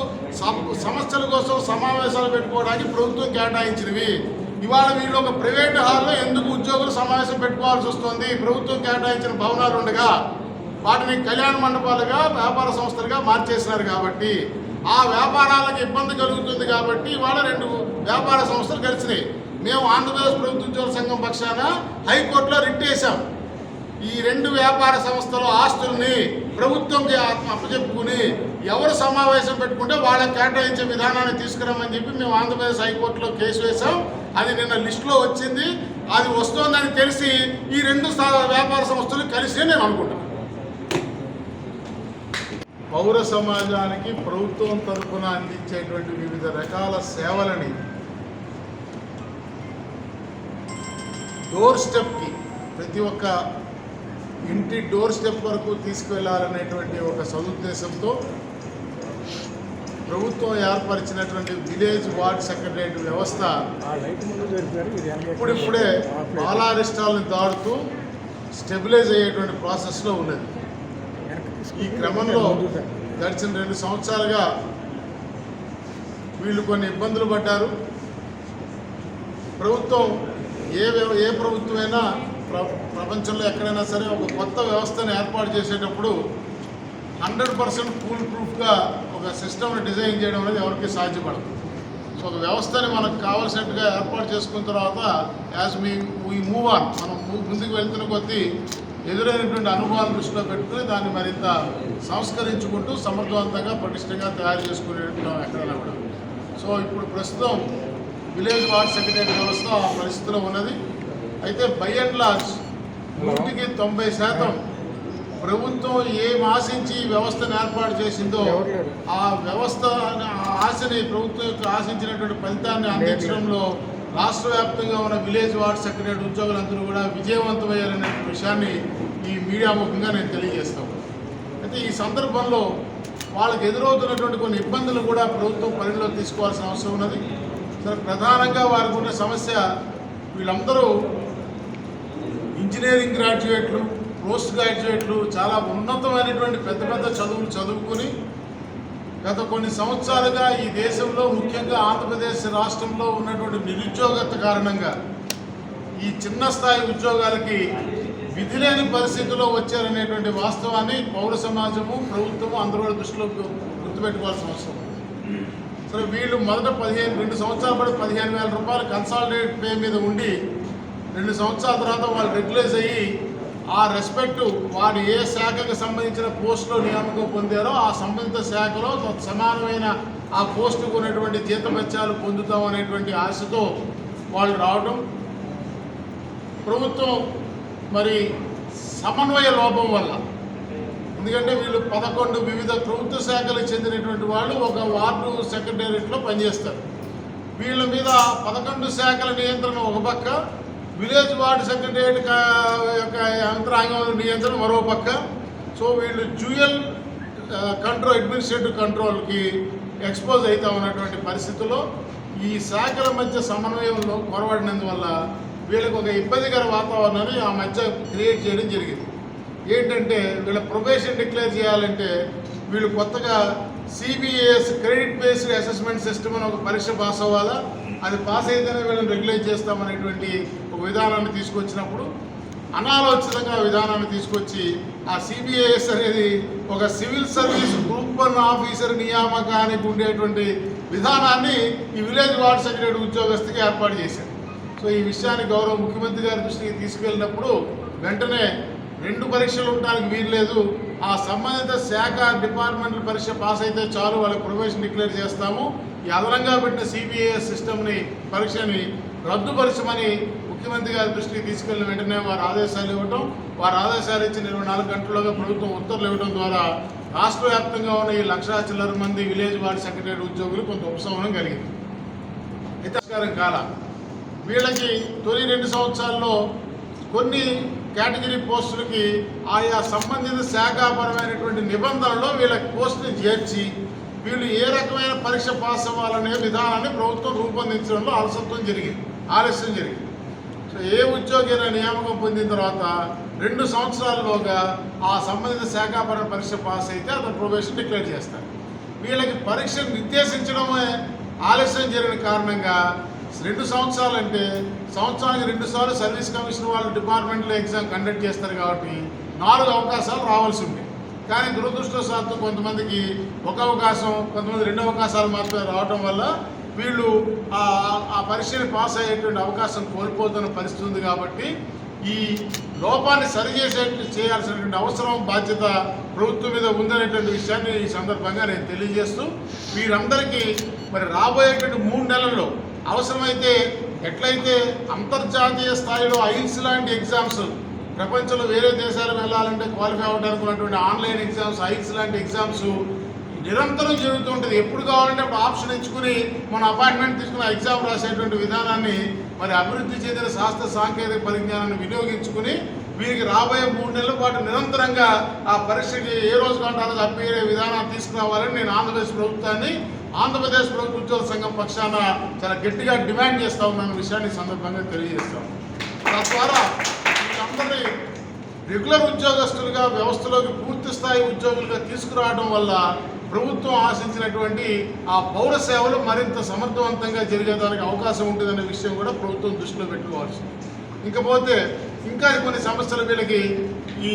సమస్యల కోసం సమావేశాలు పెట్టుకోవడానికి ప్రభుత్వం కేటాయించినవి. ఇవాళ వీళ్ళు ఒక ప్రైవేట్ హాల్లో ఎందుకు ఉద్యోగులు సమావేశం పెట్టుకోవాల్సి వస్తుంది? ప్రభుత్వం కేటాయించిన భవనాలు ఉండగా వాటిని కళ్యాణ మండపాలుగా, వ్యాపార సంస్థలుగా మార్చేసినారు. కాబట్టి ఆ వ్యాపారాలకు ఇబ్బంది కలుగుతుంది. కాబట్టి ఇవాళ 2 వ్యాపార సంస్థలు కలిసినాయి. మేము ఆంధ్రప్రదేశ్ ప్రభుత్వ ఉద్యోగుల సంఘం పక్షాన హైకోర్టులో రిట్ వేశాం. ఈ 2 వ్యాపార సంస్థల ఆస్తుల్ని ప్రభుత్వంకి అప్పచెప్పుకుని ఎవరు సమావేశం పెట్టుకుంటే వాళ్ళకి కేటాయించే విధానాన్ని తీసుకురామని చెప్పి మేము ఆంధ్రప్రదేశ్ హైకోర్టులో కేసు వేశాం. అది నిన్న లిస్టులో వచ్చింది. అది వస్తుందని తెలిసి ఈ 2 వ్యాపార సంస్థలు కలిసి నేను అనుకుంటున్నాను. పౌర సమాజానికి ప్రభుత్వం తరఫున అందించేటువంటి వివిధ రకాల సేవలని డోర్ స్టెప్కి, ప్రతి ఒక్క ఇంటి డోర్ స్టెప్ వరకు తీసుకువెళ్ళాలనేటువంటి ఒక సదుద్దేశంతో ప్రభుత్వం ఏర్పరిచినటువంటి విలేజ్ వార్డ్ సెక్రటరియట్ వ్యవస్థ ఇప్పుడిప్పుడే బాలారిష్టాలను దాడుతూ స్టెబిలైజ్ అయ్యేటువంటి ప్రాసెస్లో ఉన్నది. ఈ క్రమంలో గడిచిన 2 సంవత్సరాలుగా వీళ్ళు కొన్ని ఇబ్బందులు పడ్డారు. ప్రభుత్వం ఏ ప్రభుత్వమైనా ప్రపంచంలో ఎక్కడైనా సరే ఒక కొత్త వ్యవస్థను ఏర్పాటు చేసేటప్పుడు 100% ఫుల్ ప్రూఫ్గా ఒక సిస్టమ్ని డిజైన్ చేయడం అనేది ఎవరికి సాధ్యపడదు. సో ఒక వ్యవస్థని మనకు కావాల్సినట్టుగా ఏర్పాటు చేసుకున్న తర్వాత యాజ్ వీ మూవ్ ఆన్, మనం ముందుకు వెళ్తున్న కొద్దీ ఎదురైనటువంటి అనుభవాలను దృష్టిలో పెట్టుకుని దాన్ని మరింత సంస్కరించుకుంటూ సమర్థవంతంగా పటిష్టంగా తయారు చేసుకునే ఎక్కడైనా కూడా. సో ఇప్పుడు ప్రస్తుతం విలేజ్ వార్డ్ సెక్రటరీ వ్యవస్థ ఆ పరిస్థితిలో ఉన్నది. అయితే బై అండ్ లార్జ్ 90% ప్రభుత్వం ఏం ఆశించి ఈ వ్యవస్థను ఏర్పాటు చేసిందో ఆ వ్యవస్థ ఆశని ప్రభుత్వం యొక్క ఆశించినటువంటి ఫలితాన్ని అందించడంలో రాష్ట్ర వ్యాప్తంగా ఉన్న విలేజ్ వార్డ్ సెక్రటరీ ఉద్యోగులందరూ కూడా విజయవంతమయ్యారనే విషయాన్ని ఈ మీడియా ముఖంగా నేను తెలియజేస్తాను. అయితే ఈ సందర్భంలో వాళ్ళకి ఎదురవుతున్నటువంటి కొన్ని ఇబ్బందులు కూడా ప్రభుత్వం పరిగణలో తీసుకోవాల్సిన అవసరం ఉన్నది. సరే, ప్రధానంగా వారికి ఉన్న సమస్య వీళ్ళందరూ ఇంజనీరింగ్ గ్రాడ్యుయేట్లు, పోస్ట్ గ్రాడ్యుయేట్లు, చాలా ఉన్నతమైనటువంటి పెద్ద పెద్ద చదువులు చదువుకుని గత కొన్ని సంవత్సరాలుగా ఈ దేశంలో ముఖ్యంగా ఆంధ్రప్రదేశ్ రాష్ట్రంలో ఉన్నటువంటి నిరుద్యోగత కారణంగా ఈ చిన్న స్థాయి ఉద్యోగాలకి విధి లేని పరిస్థితుల్లో వచ్చారనేటువంటి వాస్తవాన్ని పౌర సమాజము, ప్రభుత్వము అందరూ దృష్టిలో గుర్తుపెట్టుకోవాల్సిన అవసరం. సరే, వీళ్ళు మొదట 2 సంవత్సరాల పాటు 15,000 రూపాయలు కన్సాలిడేట్ పే మీద ఉండి 2 సంవత్సరాల తర్వాత వాళ్ళు రెగ్యులైజ్ అయ్యి ఆ రెస్పెక్ట్ వారు ఏ శాఖకు సంబంధించిన పోస్టులో నియామకం పొందారో ఆ సంబంధిత శాఖలో సమానమైన ఆ పోస్టుకు ఉన్నటువంటి జీతభత్యాలు పొందుతాం అనేటువంటి ఆశతో వాళ్ళు రావడం, ప్రభుత్వం మరి సమన్వయ లోపం వల్ల, ఎందుకంటే వీళ్ళు 11 వివిధ ప్రభుత్వ శాఖలకు చెందినటువంటి వాళ్ళు ఒక వార్డు సెక్రటేరియట్లో పనిచేస్తారు. వీళ్ళ మీద 11 శాఖల నియంత్రణ ఒక పక్క, విలేజ్ వార్డు సెక్రటేరియట్ యొక్క యంత్రాంగం నియంత్రణ మరో పక్క. సో వీళ్ళు డ్యూయల్ కంట్రోల్, అడ్మినిస్ట్రేటివ్ కంట్రోల్కి ఎక్స్పోజ్ అవుతా ఉన్నటువంటి పరిస్థితుల్లో ఈ శాఖల మధ్య సమన్వయంలో కొరవడినందువల్ల వీళ్ళకి ఒక ఇబ్బందికర వాతావరణాన్ని ఆ మధ్య క్రియేట్ చేయడం జరిగింది. ఏంటంటే వీళ్ళ ప్రొబేషన్ డిక్లేర్ చేయాలంటే వీళ్ళు కొత్తగా CBS credit based assessment system అని ఒక పరీక్ష పాస్ అవ్వాలా, అది పాస్ అయితేనే వీళ్ళని రెగ్యులేట్ చేస్తామనేటువంటి ఒక విధానాన్ని తీసుకొచ్చినప్పుడు అనాలోచితంగా విధానాన్ని తీసుకొచ్చి ఆ సిబిఐఎస్ అనేది ఒక సివిల్ సర్వీస్ గ్రూప్ 1 ఆఫీసర్ నియామకానికి ఉండేటువంటి విధానాన్ని ఈ విలేజ్ వార్డ్ సెక్రటరీ ఉద్యోగస్తుకి ఏర్పాటు చేశారు. సో ఈ విషయాన్ని గౌరవ ముఖ్యమంత్రి గారి దృష్టికి తీసుకెళ్ళినప్పుడు వెంటనే 2 పరీక్షలు ఉండడానికి వీల్లేదు, ఆ సంబంధిత శాఖ డిపార్ట్మెంటల్ పరీక్ష పాస్ అయితే చాలు, వాళ్ళకి ప్రొబేషన్ డిక్లేర్ చేస్తాము, ఈ అదనంగా పెట్టిన సిబిఐఎస్ సిస్టమ్ని పరీక్షని రద్దుపరచమని ముఖ్యమంత్రి గారి దృష్టికి తీసుకెళ్లిన వెంటనే వారు ఆదేశాలు ఇవ్వటం, వారు ఆదేశాలు ఇచ్చిన 24 గంటల్లోగా ప్రభుత్వం ఉత్తర్వులు ఇవ్వడం ద్వారా రాష్ట్ర వ్యాప్తంగా ఉన్న ఈ 1,00,000 చిల్లర మంది విలేజ్ వార్డ్ సెక్రటరీ ఉద్యోగులు కొంత ఉపశమనం కలిగింది. అయితే కాల వీళ్ళకి తొలి 2 సంవత్సరాల్లో కొన్ని కేటగిరీ పోస్టులకి ఆయా సంబంధిత శాఖాపరమైనటువంటి నిబంధనల్లో వీళ్ళకి పోస్టుని చేర్చి వీళ్ళు ఏ రకమైన పరీక్ష పాస్ అవ్వాలనే విధానాన్ని ప్రభుత్వం రూపొందించడంలో ఆలస్యం జరిగింది. సో ఏ ఉద్యోగి నియామకం పొందిన తర్వాత 2 సంవత్సరాల్లోగా ఆ సంబంధిత శాఖాపరణ పరీక్ష పాస్ అయితే అతను ప్రొబేషన్ డిక్లేర్ చేస్తారు. వీళ్ళకి పరీక్ష నిర్దేశించడమే ఆలస్యం జరిగిన కారణంగా 2 సంవత్సరాలు అంటే సంవత్సరానికి 2 సార్లు సర్వీస్ కమిషన్ వాళ్ళు డిపార్ట్మెంట్లో ఎగ్జామ్ కండక్ట్ చేస్తారు కాబట్టి 4 అవకాశాలు రావాల్సి ఉంది. కానీ దురదృష్టవశాత్తు కొంతమందికి ఒక అవకాశం, కొంతమంది 2 అవకాశాలు మాత్రమే రావడం వల్ల వీళ్ళు ఆ పరీక్షని పాస్ అయ్యేటువంటి అవకాశం కోల్పోతున్న పరిస్థితి ఉంది. కాబట్టి ఈ లోపాన్ని చేయాల్సినటువంటి అవసరం, బాధ్యత ప్రభుత్వం మీద ఉందనేటువంటి విషయాన్ని ఈ సందర్భంగా నేను తెలియజేస్తూ వీరందరికీ మరి రాబోయేటువంటి 3 నెలల్లో అవసరమైతే ఎట్లయితే అంతర్జాతీయ స్థాయిలో ఐల్స్ లాంటి ఎగ్జామ్స్, ప్రపంచంలో వేరే దేశాలకు వెళ్ళాలంటే క్వాలిఫై అవ్వడానికి ఉన్నటువంటి ఆన్లైన్ ఎగ్జామ్స్, ఐల్స్ లాంటి ఎగ్జామ్స్ నిరంతరం జరుగుతూ ఉంటుంది. ఎప్పుడు కావాలంటే అప్పుడు ఆప్షన్ ఇచ్చుకుని మన అపాయింట్మెంట్ తీసుకుని ఎగ్జామ్ రాసేటువంటి విధానాన్ని మరి అభివృద్ధి చెందిన శాస్త్ర సాంకేతిక పరిజ్ఞానాన్ని వినియోగించుకుని వీరికి రాబోయే 3 నెలల పాటు నిరంతరంగా ఆ పరీక్షకి ఏ రోజు కంటే అప్పయ్యే విధానాన్ని తీసుకురావాలని నేను ఆంధ్రప్రదేశ్ ప్రభుత్వ ఉద్యోగ సంఘం పక్షాన చాలా గట్టిగా డిమాండ్ చేస్తా ఉన్నాను విషయాన్ని సందర్భంగా తెలియజేస్తాను. తద్వారా వీళ్ళందరినీ రెగ్యులర్ ఉద్యోగస్తులుగా వ్యవస్థలోకి పూర్తి స్థాయి ఉద్యోగులుగా తీసుకురావడం వల్ల ప్రభుత్వం ఆశించినటువంటి ఆ పౌర సేవలు మరింత సమర్థవంతంగా జరిగేదానికి అవకాశం ఉంటుందనే విషయం కూడా ప్రభుత్వం దృష్టిలో పెట్టుకోవాల్సింది. ఇకపోతే ఇంకా కొన్ని సమస్యలు వీళ్ళకి ఈ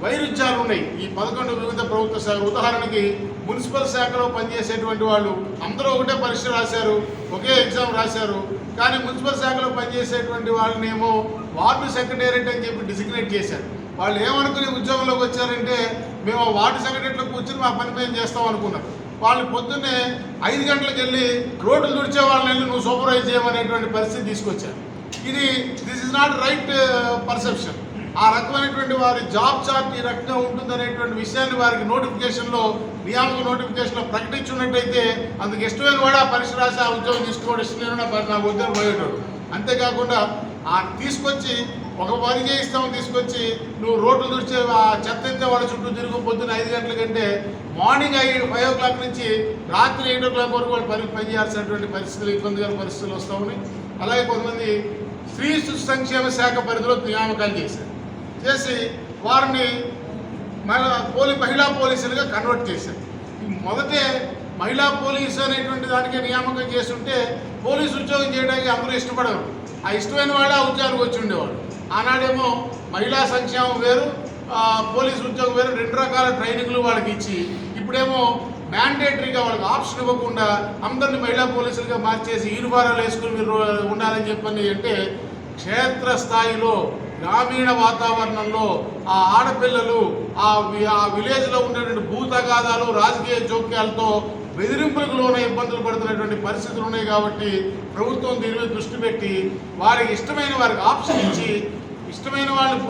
వైరుధ్యాలు ఉన్నాయి. ఈ 11 వివిధ ప్రభుత్వ శాఖ, ఉదాహరణకి మున్సిపల్ శాఖలో పనిచేసేటువంటి వాళ్ళు అందరూ ఒకటే పరీక్ష రాశారు, ఒకే ఎగ్జామ్ రాశారు. కానీ మున్సిపల్ శాఖలో పనిచేసేటువంటి వాళ్ళనేమో వార్డు సెక్రటేరియట్ అని చెప్పి డిసిగ్నేట్ చేశారు. వాళ్ళు ఏమనుకుని ఉద్యోగంలోకి వచ్చారంటే మేము వార్డు సెక్రటరీలో కూర్చొని మా పని మేము చేస్తాం అనుకున్నారు. వాళ్ళని పొద్దున్నే 5 గంటలకు వెళ్ళి రోడ్లు తుడిచే వాళ్ళని వెళ్ళి నువ్వు సూపర్వైజ్ చేయమనేటువంటి పరిస్థితి తీసుకొచ్చారు. This is not right perception. ఆ రకమైనటువంటి వారి జాబ్ చార్ట్ ఈ రకంగా ఉంటుందనేటువంటి విషయాన్ని వారికి నోటిఫికేషన్లో, నియామక నోటిఫికేషన్లో ప్రకటించున్నట్టయితే అందుకు ఇష్టమైన వాడు ఆ పరీక్ష రాసి ఆ ఉద్యోగం తీసుకోవడం ఇష్టం నాకు ఉద్యోగం పోయేటోడు. అంతేకాకుండా ఆ తీసుకొచ్చి ఒక పని చేయిస్తామని తీసుకొచ్చి నువ్వు రోడ్లు తుడిచే ఆ చెత్త ఎత్తే వాళ్ళ చుట్టూ తిరుగు పొద్దున్న 5 గంటల కంటే మార్నింగ్ 5 o'clock నుంచి రాత్రి 8 o'clock వరకు వాళ్ళు పని చేయాల్సినటువంటి పరిస్థితులు, ఇబ్బందికర పరిస్థితులు వస్తూ ఉన్నాయి. అలాగే కొంతమంది స్త్రీ శిశు సంక్షేమ శాఖ పరిధిలో నియామకాలు చేసి వారిని మహిళా పోలీసులుగా కన్వర్ట్ చేశారు. మొదటే మహిళా పోలీసు అనేటువంటి దానికి నియామకం చేస్తుంటే పోలీసు ఉద్యోగం చేయడానికి అందరూ ఇష్టపడరు. ఆ ఇష్టమైన వాడు ఆ ఉద్యోగానికి వచ్చి ఉండేవాడు. ఆనాడేమో మహిళా సంక్షేమం వేరు, పోలీసు ఉద్యోగం వేరు, 2 రకాల ట్రైనింగ్లు వాళ్ళకి ఇచ్చి ఇప్పుడేమో మ్యాండేటరీగా వాళ్ళకి ఆప్షన్ ఇవ్వకుండా అందరినీ మహిళా పోలీసులుగా మార్చేసి యూనిఫారాలు వేసుకుని మీరు ఉండాలని చెప్పని అంటే క్షేత్రస్థాయిలో గ్రామీణ వాతావరణంలో ఆ ఆడపిల్లలు ఆ విలేజ్లో ఉండేటువంటి భూతగాదాలు, రాజకీయ జోక్యాలతో బెదిరింపులకు లోన ఇబ్బందులు పడుతున్నటువంటి పరిస్థితులు ఉన్నాయి. కాబట్టి ప్రభుత్వం దీని మీద దృష్టి పెట్టి వారికి ఇష్టమైన వారికి ఆప్షన్ ఇచ్చి ఇష్టమైన వాళ్ళని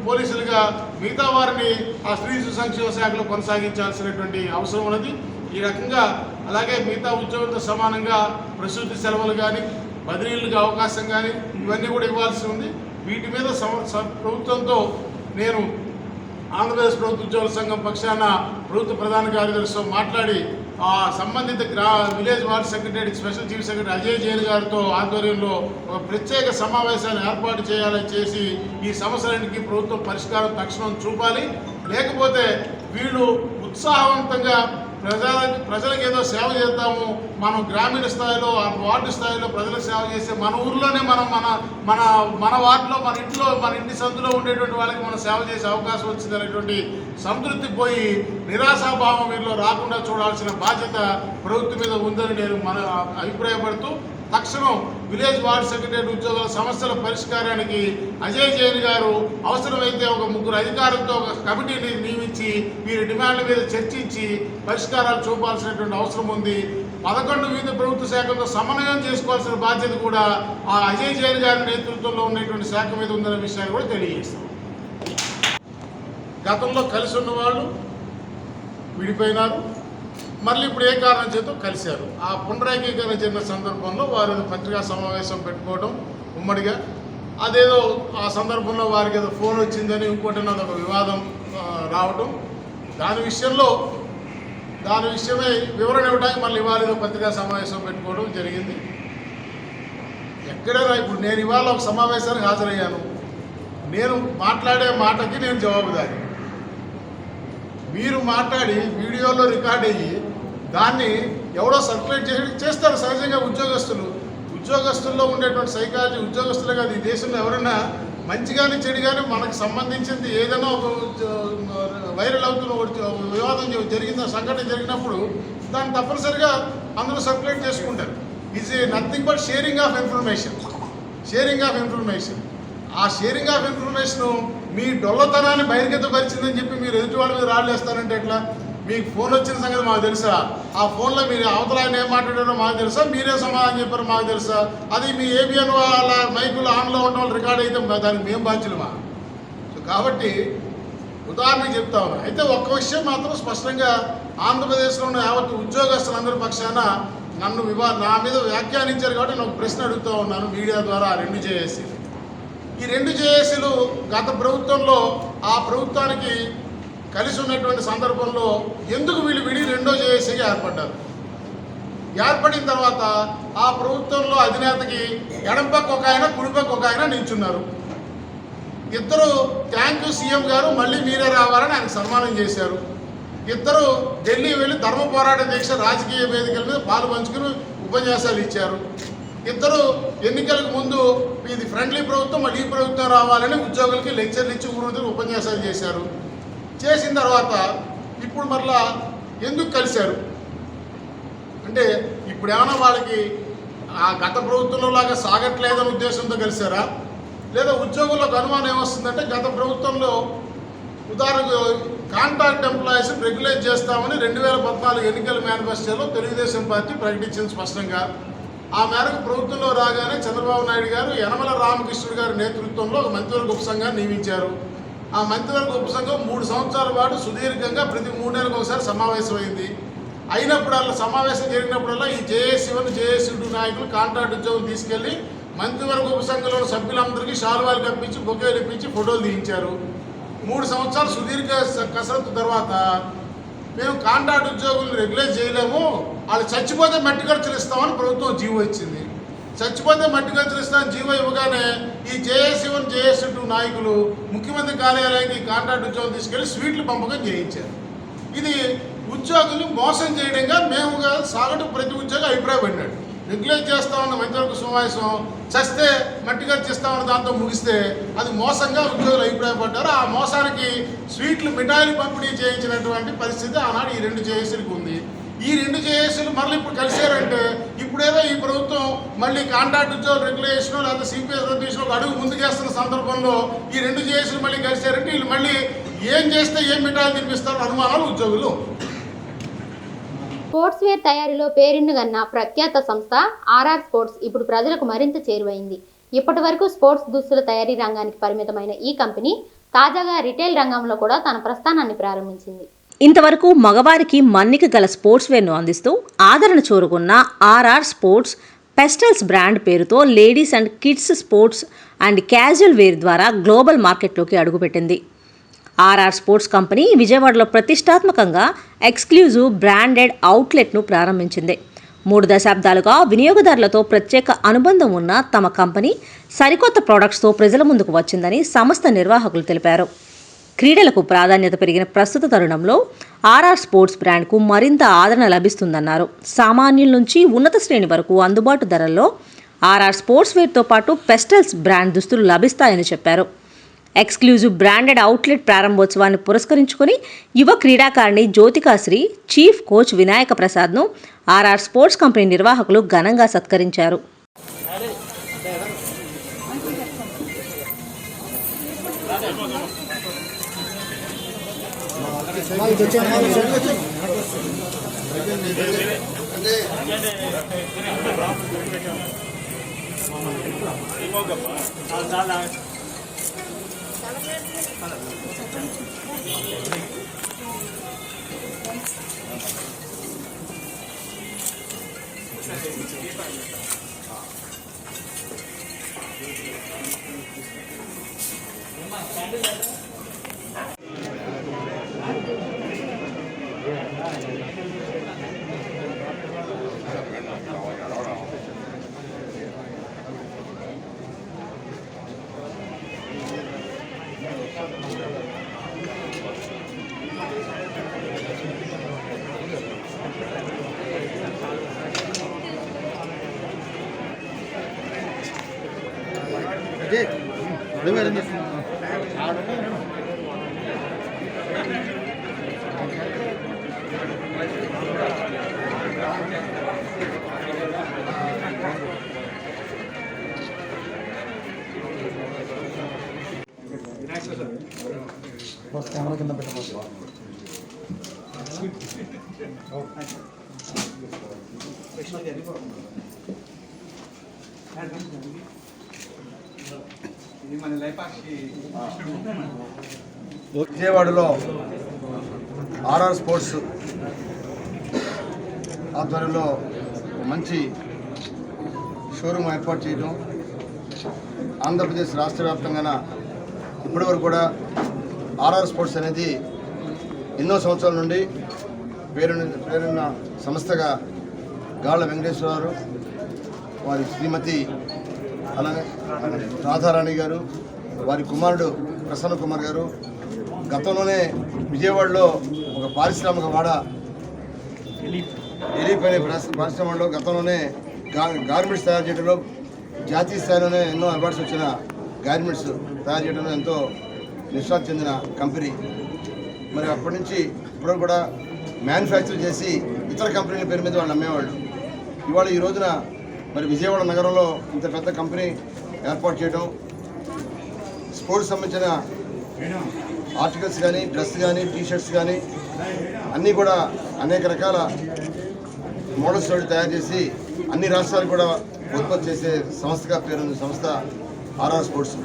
పోలీసులుగా మిగతా వారిని ఆ స్త్రీ శిశు సంక్షేమ శాఖలో కొనసాగించాల్సినటువంటి అవసరం ఉన్నది. ఈ రకంగా అలాగే మిగతా ఉద్యోగులతో సమానంగా ప్రసూతి సెలవులు కానీ, బదిలీలకు అవకాశం కానీ ఇవన్నీ కూడా ఇవ్వాల్సి ఉంది. వీటి మీద ప్రభుత్వంతో నేను ఆంధ్రప్రదేశ్ ప్రభుత్వ ఉద్యోగుల సంఘం పక్షాన ప్రభుత్వ ప్రధాన కార్యదర్శితో మాట్లాడి ఆ సంబంధిత village ward secretary, special chief secretary Ajay Jain గారితో ఆధ్వర్యంలో ఒక ప్రత్యేక సమావేశాన్ని ఏర్పాటు చేసి ఈ సమస్యలన్నిటికీ ప్రభుత్వం పరిష్కారం తక్షణం చూపాలి. లేకపోతే వీళ్ళు ఉత్సాహవంతంగా ప్రజలకు ఏదో సేవ చేద్దాము, మనం గ్రామీణ స్థాయిలో వార్డు స్థాయిలో ప్రజలకు సేవ చేస్తే మన ఊర్లోనే మనం మన వార్డులో మన ఇంటి సందులో ఉండేటువంటి వాళ్ళకి మనం సేవ చేసే అవకాశం వచ్చింది అనేటువంటి సంతృప్తి పోయి నిరాశాభావం వీళ్ళు రాకుండా చూడాల్సిన బాధ్యత ప్రభుత్వం మీద ఉందని నేను అభిప్రాయపడుతూ తక్షణం విలేజ్ వార్డ్ సెక్రటరీ ఉద్యోగుల సమస్యల పరిష్కారానికి అజయ్ జైన్ గారు అవసరమైతే ఒక 3 అధికారులతో ఒక కమిటీని నియమించి వీరి డిమాండ్ల మీద చర్చించి పరిష్కారాలు చూపాల్సినటువంటి అవసరం ఉంది. 11 వివిధ ప్రభుత్వ శాఖలతో సమన్వయం చేసుకోవాల్సిన బాధ్యత కూడా ఆ అజయ్ జైన్ గారి నేతృత్వంలో ఉన్నటువంటి శాఖ మీద ఉందనే విషయాన్ని కూడా తెలియజేస్తాం. గతంలో కలిసి ఉన్న వాళ్ళు విడిపోయినారు, మళ్ళీ ఇప్పుడు ఏ కారణం చేత కలిశారు. ఆ పునరేకీకరణ చెందిన సందర్భంలో వారు పత్రికా సమావేశం పెట్టుకోవడం ఉమ్మడిగా, అదేదో ఆ సందర్భంలో వారికి ఏదో ఫోన్ వచ్చిందని ఇంకోటి అదొక వివాదం రావడం, దాని విషయమై వివరణ ఇవ్వడానికి మళ్ళీ ఇవాళ ఏదో పత్రికా సమావేశం పెట్టుకోవడం జరిగింది. ఎక్కడైనా ఇప్పుడు నేను ఇవాళ ఒక సమావేశానికి హాజరయ్యాను, నేను మాట్లాడే మాటకి నేను జవాబుదారి. మీరు మాట్లాడి వీడియోలో రికార్డ్ అయ్యి దాన్ని ఎవడో సర్క్యులేట్ చేస్తారు. సహజంగా ఉద్యోగస్తుల్లో ఉండేటువంటి సైకాలజీ ఉద్యోగస్తులే కాదు, ఈ దేశంలో ఎవరైనా మంచి కానీ చెడు కానీ మనకు సంబంధించింది ఏదైనా ఒక వైరల్ అవుతున్న వివాదం జరిగిన సంఘటన జరిగినప్పుడు దాన్ని తప్పనిసరిగా అందరూ సర్క్యులేట్ చేసుకుంటారు. Is nothing but sharing of information. ఆ షేరింగ్ ఆఫ్ ఇన్ఫర్మేషన్ మీ డొల్లతనాన్ని బహిర్గతపరిచిందని చెప్పి మీరు ఎదుటి వాళ్ళ మీద రాళ్ళు వేస్తారంటే ఎట్లా? మీకు ఫోన్ వచ్చిన సంగతి మాకు తెలుసా? ఆ ఫోన్లో మీరు అవతల ఆయన ఏం మాట్లాడారో మాకు తెలుసా? మీరే సమాధానం చెప్పారో మాకు తెలుసా? అది మీ ఏబిఎన్ వాళ్ళ మైకులు ఆన్లో ఉండడం వల్ల రికార్డ్ అయితే దానికి మేము బాధ్యులమా? సో కాబట్టి ఉదాహరణకు చెప్తా ఉన్నా. అయితే ఒక్క విషయం మాత్రం స్పష్టంగా ఆంధ్రప్రదేశ్లో ఉన్న యావత్ ఉద్యోగస్తులందరి పక్షాన నా మీద వ్యాఖ్యానించారు కాబట్టి నేను ఒక ప్రశ్న అడుగుతూ ఉన్నాను మీడియా ద్వారా. 2 జేఏసీలు, ఈ 2 జేఏసీలు గత ప్రభుత్వంలో ఆ ప్రభుత్వానికి కలిసి ఉన్నటువంటి సందర్భంలో ఎందుకు వీళ్ళు విడి 2వ జేఏసీగా ఏర్పడ్డారు? ఏర్పడిన తర్వాత ఆ ప్రభుత్వంలో అధినేతకి ఎడంపక్క ఒక ఆయన, కుడిపక్క ఒక ఆయన నిల్చున్నారు. ఇద్దరు థ్యాంక్ యూ సీఎం గారు, మళ్ళీ మీరే రావాలని ఆయనకు సన్మానం చేశారు. ఇద్దరు ఢిల్లీ వెళ్ళి ధర్మ పోరాట దీక్ష రాజకీయ వేదికల మీద పాలు పంచుకుని ఉపన్యాసాలు ఇచ్చారు. ఇద్దరు ఎన్నికలకు ముందు ఇది ఫ్రెండ్లీ ప్రభుత్వం, మళ్ళీ ఈ ప్రభుత్వం రావాలని ఉద్యోగులకి లెక్చర్లు ఇచ్చి ఊరు ఉపన్యాసాలు చేశారు. చేసిన తర్వాత ఇప్పుడు మరలా ఎందుకు కలిశారు అంటే ఇప్పుడు ఏమైనా వాళ్ళకి ఆ గత ప్రభుత్వంలో లాగా సాగట్లేదనే ఉద్దేశంతో కలిశారా? లేదా ఉద్యోగులకు అనుమానం ఏమొస్తుందంటే గత ప్రభుత్వంలో ఉదాహరణకు కాంట్రాక్ట్ ఎంప్లాయీస్ రెగ్యులేట్ చేస్తామని 2014 ఎన్నికల మేనిఫెస్టోలో తెలుగుదేశం పార్టీ ప్రకటించింది స్పష్టంగా. ఆ మేరకు ప్రభుత్వంలో రాగానే చంద్రబాబు నాయుడు గారు యనమల రామకృష్ణుడు గారి నేతృత్వంలో ఒక మంత్రివర్గ ఉపసంఘాన్ని నియమించారు. ఆ మంత్రివర్గ ఉపసంఘం 3 సంవత్సరాల పాటు సుదీర్ఘంగా ప్రతి 3 నెలలకు ఒకసారి సమావేశమైంది. అయినప్పుడల్లా సమావేశం జరిగినప్పుడల్లా ఈ జేఏసీ1, జేఏసీ2 నాయకులు కాంట్రాక్ట్ ఉద్యోగం తీసుకెళ్లి మంత్రివర్గ ఉపసంఘంలో సభ్యులందరికీ శాలువాలు కప్పించి బొకేలు ఇప్పించి ఫోటోలు తీయించారు. 3 సంవత్సరాలు సుదీర్ఘ కసరత్తు తర్వాత మేము కాంట్రాక్ట్ ఉద్యోగులను రెగ్యులైజ్ చేయలేము, వాళ్ళు చచ్చిపోతే మట్టి ఖర్చులు ఇస్తామని ప్రభుత్వం జీవో ఇచ్చింది. చచ్చిపోతే మట్టి ఖర్చులు ఇస్తామని జీవో ఇవ్వగానే ఈ జేఏసీ1, జేఏసీ2 నాయకులు ముఖ్యమంత్రి కార్యాలయానికి కాంట్రాక్ట్ ఉద్యోగం తీసుకెళ్లి స్వీట్లు పంపకం చేయించారు. ఇది ఉద్యోగులు మోసం చేయడంగా మేము సాగటు ప్రతి ఉద్యోగి అభిప్రాయపడినాడు. రెగ్యులేట్ చేస్తామన్న మంత్రివర్గ సమావేశం చస్తే మట్టి ఖర్చు ఇస్తామన్న దాంతో ముగిస్తే అది మోసంగా ఉద్యోగులు అభిప్రాయపడ్డారు. ఆ మోసానికి స్వీట్లు మిఠాయిలు పంపిణీ చేయించినటువంటి పరిస్థితి ఆనాడు ఈ 2 జేఏసీలకు ఉంది. ఈ 2 జేఏసీలు మళ్ళీ ఇప్పుడు కలిశారంటే ఇప్పుడేదో ఈ ప్రభుత్వం మళ్ళీ కాంట్రాక్ట్ ఉద్యోగులు రెగ్యులేషన్ లేదా సిపిఎస్ రద్దు ఒక అడుగు ముందుకేస్తున్న సందర్భంలో ఈ 2 జేఏసీలు మళ్ళీ కలిశారంటే వీళ్ళు మళ్ళీ ఏం చేస్తే ఏం మిఠాయిలు తినిపిస్తారో అనుమానాలు ఉద్యోగులు. స్పోర్ట్స్ వేర్ తయారీలో పేరెన్నుగన్న ప్రఖ్యాత సంస్థ ఆర్ఆర్ స్పోర్ట్స్ ఇప్పుడు ప్రజలకు మరింత చేరువైంది. ఇప్పటి వరకు స్పోర్ట్స్ దుస్తుల తయారీ రంగానికి పరిమితమైన ఈ కంపెనీ తాజాగా రిటైల్ రంగంలో కూడా తన ప్రస్థానాన్ని ప్రారంభించింది. ఇంతవరకు మగవారికి మన్నిక గల స్పోర్ట్స్ వేర్ను అందిస్తూ ఆదరణ చూరుకున్న ఆర్ఆర్ స్పోర్ట్స్ పెస్టల్స్ బ్రాండ్ పేరుతో ladies and kids sports and casual wear ద్వారా గ్లోబల్ మార్కెట్లోకి అడుగుపెట్టింది. ఆర్ఆర్ స్పోర్ట్స్ కంపెనీ విజయవాడలో ప్రతిష్టాత్మకంగా ఎక్స్క్లూజివ్ బ్రాండెడ్ అవుట్లెట్ను ప్రారంభించింది. 3 దశాబ్దాలుగా వినియోగదారులతో ప్రత్యేక అనుబంధం ఉన్న తమ కంపెనీ సరికొత్త ప్రొడక్ట్స్తో ప్రజల ముందుకు వచ్చిందని సంస్థ నిర్వాహకులు తెలిపారు. క్రీడలకు ప్రాధాన్యత పెరిగిన ప్రస్తుత తరుణంలో ఆర్ఆర్ స్పోర్ట్స్ బ్రాండ్కు మరింత ఆదరణ లభిస్తుందన్నారు. సామాన్యుల నుంచి ఉన్నత శ్రేణి వరకు అందుబాటు ధరల్లో ఆర్ఆర్ స్పోర్ట్స్ వేర్తో పాటు పెస్టల్స్ బ్రాండ్ దుస్తులు లభిస్తాయని చెప్పారు. ఎక్స్క్లూజివ్ బ్రాండెడ్ అవుట్లెట్ ప్రారంభోత్సవాన్ని పురస్కరించుకుని యువ క్రీడాకారిణి జ్యోతికాశ్రీ, చీఫ్ కోచ్ వినాయక ప్రసాద్ను ఆర్ఆర్ స్పోర్ట్స్ కంపెనీ నిర్వాహకులు ఘనంగా సత్కరించారు. కెమెరా కింద పెట్టబోతుంది. విజయవాడలో ఆర్ఆర్ స్పోర్ట్స్ ఆధ్వర్యంలో మంచి షోరూమ్ ఏర్పాటు చేయడం, ఆంధ్రప్రదేశ్ రాష్ట్ర వ్యాప్తంగా ఇప్పటివరకు కూడా ఆర్ఆర్ స్పోర్ట్స్ అనేది ఎన్నో సంవత్సరాల నుండి పేరున్న సంస్థగా గాళ్ళ వెంకటేశ్వరరావు, వారి శ్రీమతి అలానే రాధారాణి గారు, వారి కుమారుడు ప్రసన్న కుమార్ గారు గతంలోనే విజయవాడలో ఒక పారిశ్రామిక వాడ ఎలీప్ అనే పరిశ్రమలో గతంలోనే గార్మెంట్స్ తయారు చేయడంలో జాతీయ స్థాయిలోనే ఎన్నో అవార్డ్స్ వచ్చిన గార్మెంట్స్ తయారు చేయడంలో ఎంతో నిష్ణాతి చెందిన కంపెనీ. మరి అప్పటి నుంచి ఇప్పుడు కూడా మ్యానుఫ్యాక్చర్ చేసి ఇతర కంపెనీల పేరు మీద వాళ్ళు అమ్మేవాళ్ళు. ఇవాళ ఈ రోజున మరి విజయవాడ నగరంలో ఇంత పెద్ద కంపెనీ ఏర్పాటు చేయడం, స్పోర్ట్స్ సంబంధించిన ఆర్టికల్స్ కానీ, డ్రెస్ కానీ, టీషర్ట్స్ కానీ అన్నీ కూడా అనేక రకాల మోడల్స్ తోటి తయారు చేసి అన్ని రాష్ట్రాలు కూడా ఉత్పత్తి చేసే సంస్థగా పేరుంది సంస్థ ఆర్ఆర్ స్పోర్ట్స్.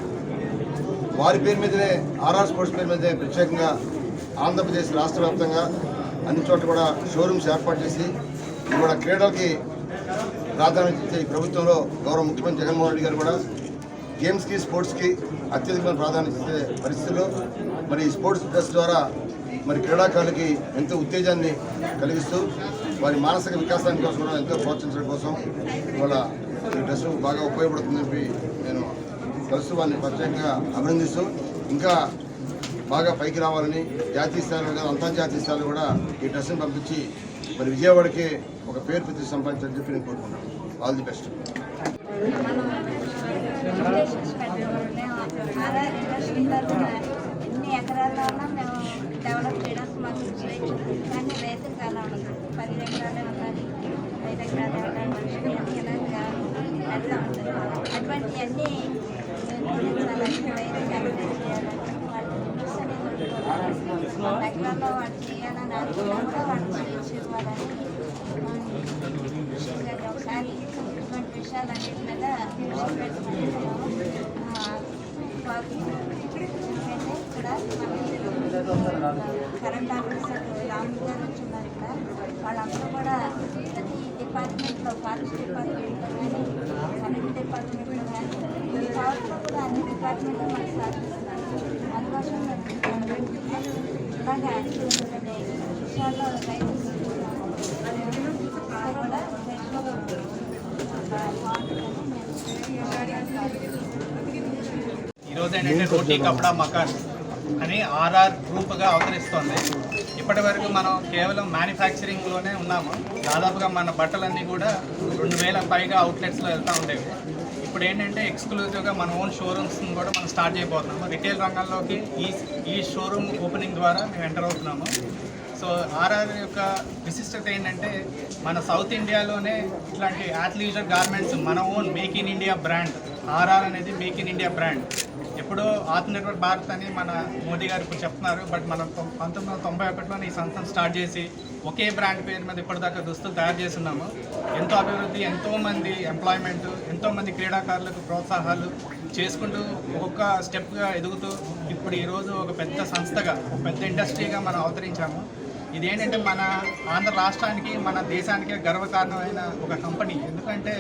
వారి పేరు మీదనే, ఆర్ఆర్ స్పోర్ట్స్ పేరు మీదనే ప్రత్యేకంగా ఆంధ్రప్రదేశ్ రాష్ట్ర వ్యాప్తంగా అన్ని చోట్ల కూడా షోరూమ్స్ ఏర్పాటు చేసి ఇవాళ క్రీడలకి ప్రాధాన్యత ఇచ్చే ఈ ప్రభుత్వంలో గౌరవ ముఖ్యమంత్రి జగన్మోహన్ రెడ్డి గారు కూడా గేమ్స్కి, స్పోర్ట్స్కి అత్యధికమైన ప్రాధాన్యత ఇచ్చే పరిస్థితుల్లో మరి ఈ స్పోర్ట్స్ డ్రెస్ ద్వారా మరి క్రీడాకారులకి ఎంతో ఉత్తేజాన్ని కలిగిస్తూ వారి మానసిక వికాసానికి కోసం కూడా ఎంతో ప్రోత్సహించడం కోసం ఇవాళ ఈ డ్రెస్ బాగా ఉపయోగపడుతుందని చెప్పి నేను కలుస్తూ వారిని ప్రత్యేకంగా అభినందిస్తూ ఇంకా బాగా పైకి రావాలని జాతీయ స్థాయిలో అంతర్జాతీయ స్థాయిలో కూడా ఈ డ్రెస్ని పంపించి మరి విజయవాడకి ఒక పేరు ప్రతిష్ట సంపాదించాలని చెప్పి నేను కోరుకుంటున్నాను. All the best. ఎన్ని ఎకరాల్లో ఉన్నా మేము డెవలప్ చేయడానికి మాకు చేయొచ్చు, కానీ రైతులకు అలా ఉండదు. 10 ఎకరాలే ఉండాలి, 5 ఎకరాలే ఉండాలి, మనిషికి అట్లా ఉంటుంది. అటువంటివన్నీ నిర్మూలించాలని, రైతుకి అభివృద్ధి చేయాలని, వాళ్ళు ఎకరాల్లో వాళ్ళు చేయాలని అనుకున్నా కూడా వాళ్ళు చేసి ఇవ్వాలని ఒకసారి ఇటువంటి విషయాలన్నిటి మీద దృష్టి పెట్టుకుని ఇక్కడ కరెంట్ ఆఫీసర్ రాములు గారు వచ్చిన్నారు. ఇక్కడ వాళ్ళందరూ కూడా ప్రతి డిపార్ట్మెంట్లో, ఫారెస్ట్ డిపార్ట్మెంట్లో కానీ, కరెంట్ డిపార్ట్మెంట్లో కానీ, ఈ సంవత్సరం కూడా అన్ని డిపార్ట్మెంట్లో మనకు సాధిస్తున్నారు. అందుకోసం ఇలాగా కొన్ని విషయాల్లో రైతులు కూడా ఈరోజు ఏంటంటే రోటీ కపడా మకాన్ అని ఆర్ఆర్ గ్రూప్గా అవతరిస్తోంది. ఇప్పటి వరకు మనం కేవలం మ్యానుఫ్యాక్చరింగ్లోనే ఉన్నాము. దాదాపుగా మన బట్టలన్నీ కూడా 2000 పైగా అవుట్లెట్స్లో వెళ్తూ ఉండేవి. ఇప్పుడు ఏంటంటే ఎక్స్క్లూజివ్గా మన ఓన్ షోరూమ్స్ని కూడా మనం స్టార్ట్ చేయబోతున్నాము. రిటైల్ రంగంలోకి ఈ షోరూమ్ ఓపెనింగ్ ద్వారా మేము ఎంటర్ అవుతున్నాము. సో ఆర్ఆర్ యొక్క విశిష్టత ఏంటంటే మన సౌత్ ఇండియాలోనే ఇట్లాంటి అథ్లీజర్ గార్మెంట్స్ మన own make in India brand. RR అనేది మేక్ ఇన్ ఇండియా బ్రాండ్. ఎప్పుడో ఆత్మనిర్భర్ భారత్ అని మన మోదీ గారు ఇప్పుడు చెప్తున్నారు. బట్ మనం 1991లోనే ఈ సంస్థను స్టార్ట్ చేసి ఒకే బ్రాండ్ పేరు మీద ఇప్పటిదాకా దుస్తులు తయారు చేస్తున్నాము. ఎంతో అభివృద్ధి, ఎంతోమంది ఎంప్లాయ్మెంట్, ఎంతోమంది క్రీడాకారులకు ప్రోత్సాహాలు చేసుకుంటూ ఒక్కొక్క స్టెప్గా ఎదుగుతూ ఇప్పుడు ఈరోజు ఒక పెద్ద సంస్థగా, ఒక పెద్ద ఇండస్ట్రీగా మనం అవతరించాము. ఇదేంటంటే మన ఆంధ్ర రాష్ట్రానికి, మన దేశానికి గర్వకారణమైన ఒక కంపెనీ. ఎందుకంటే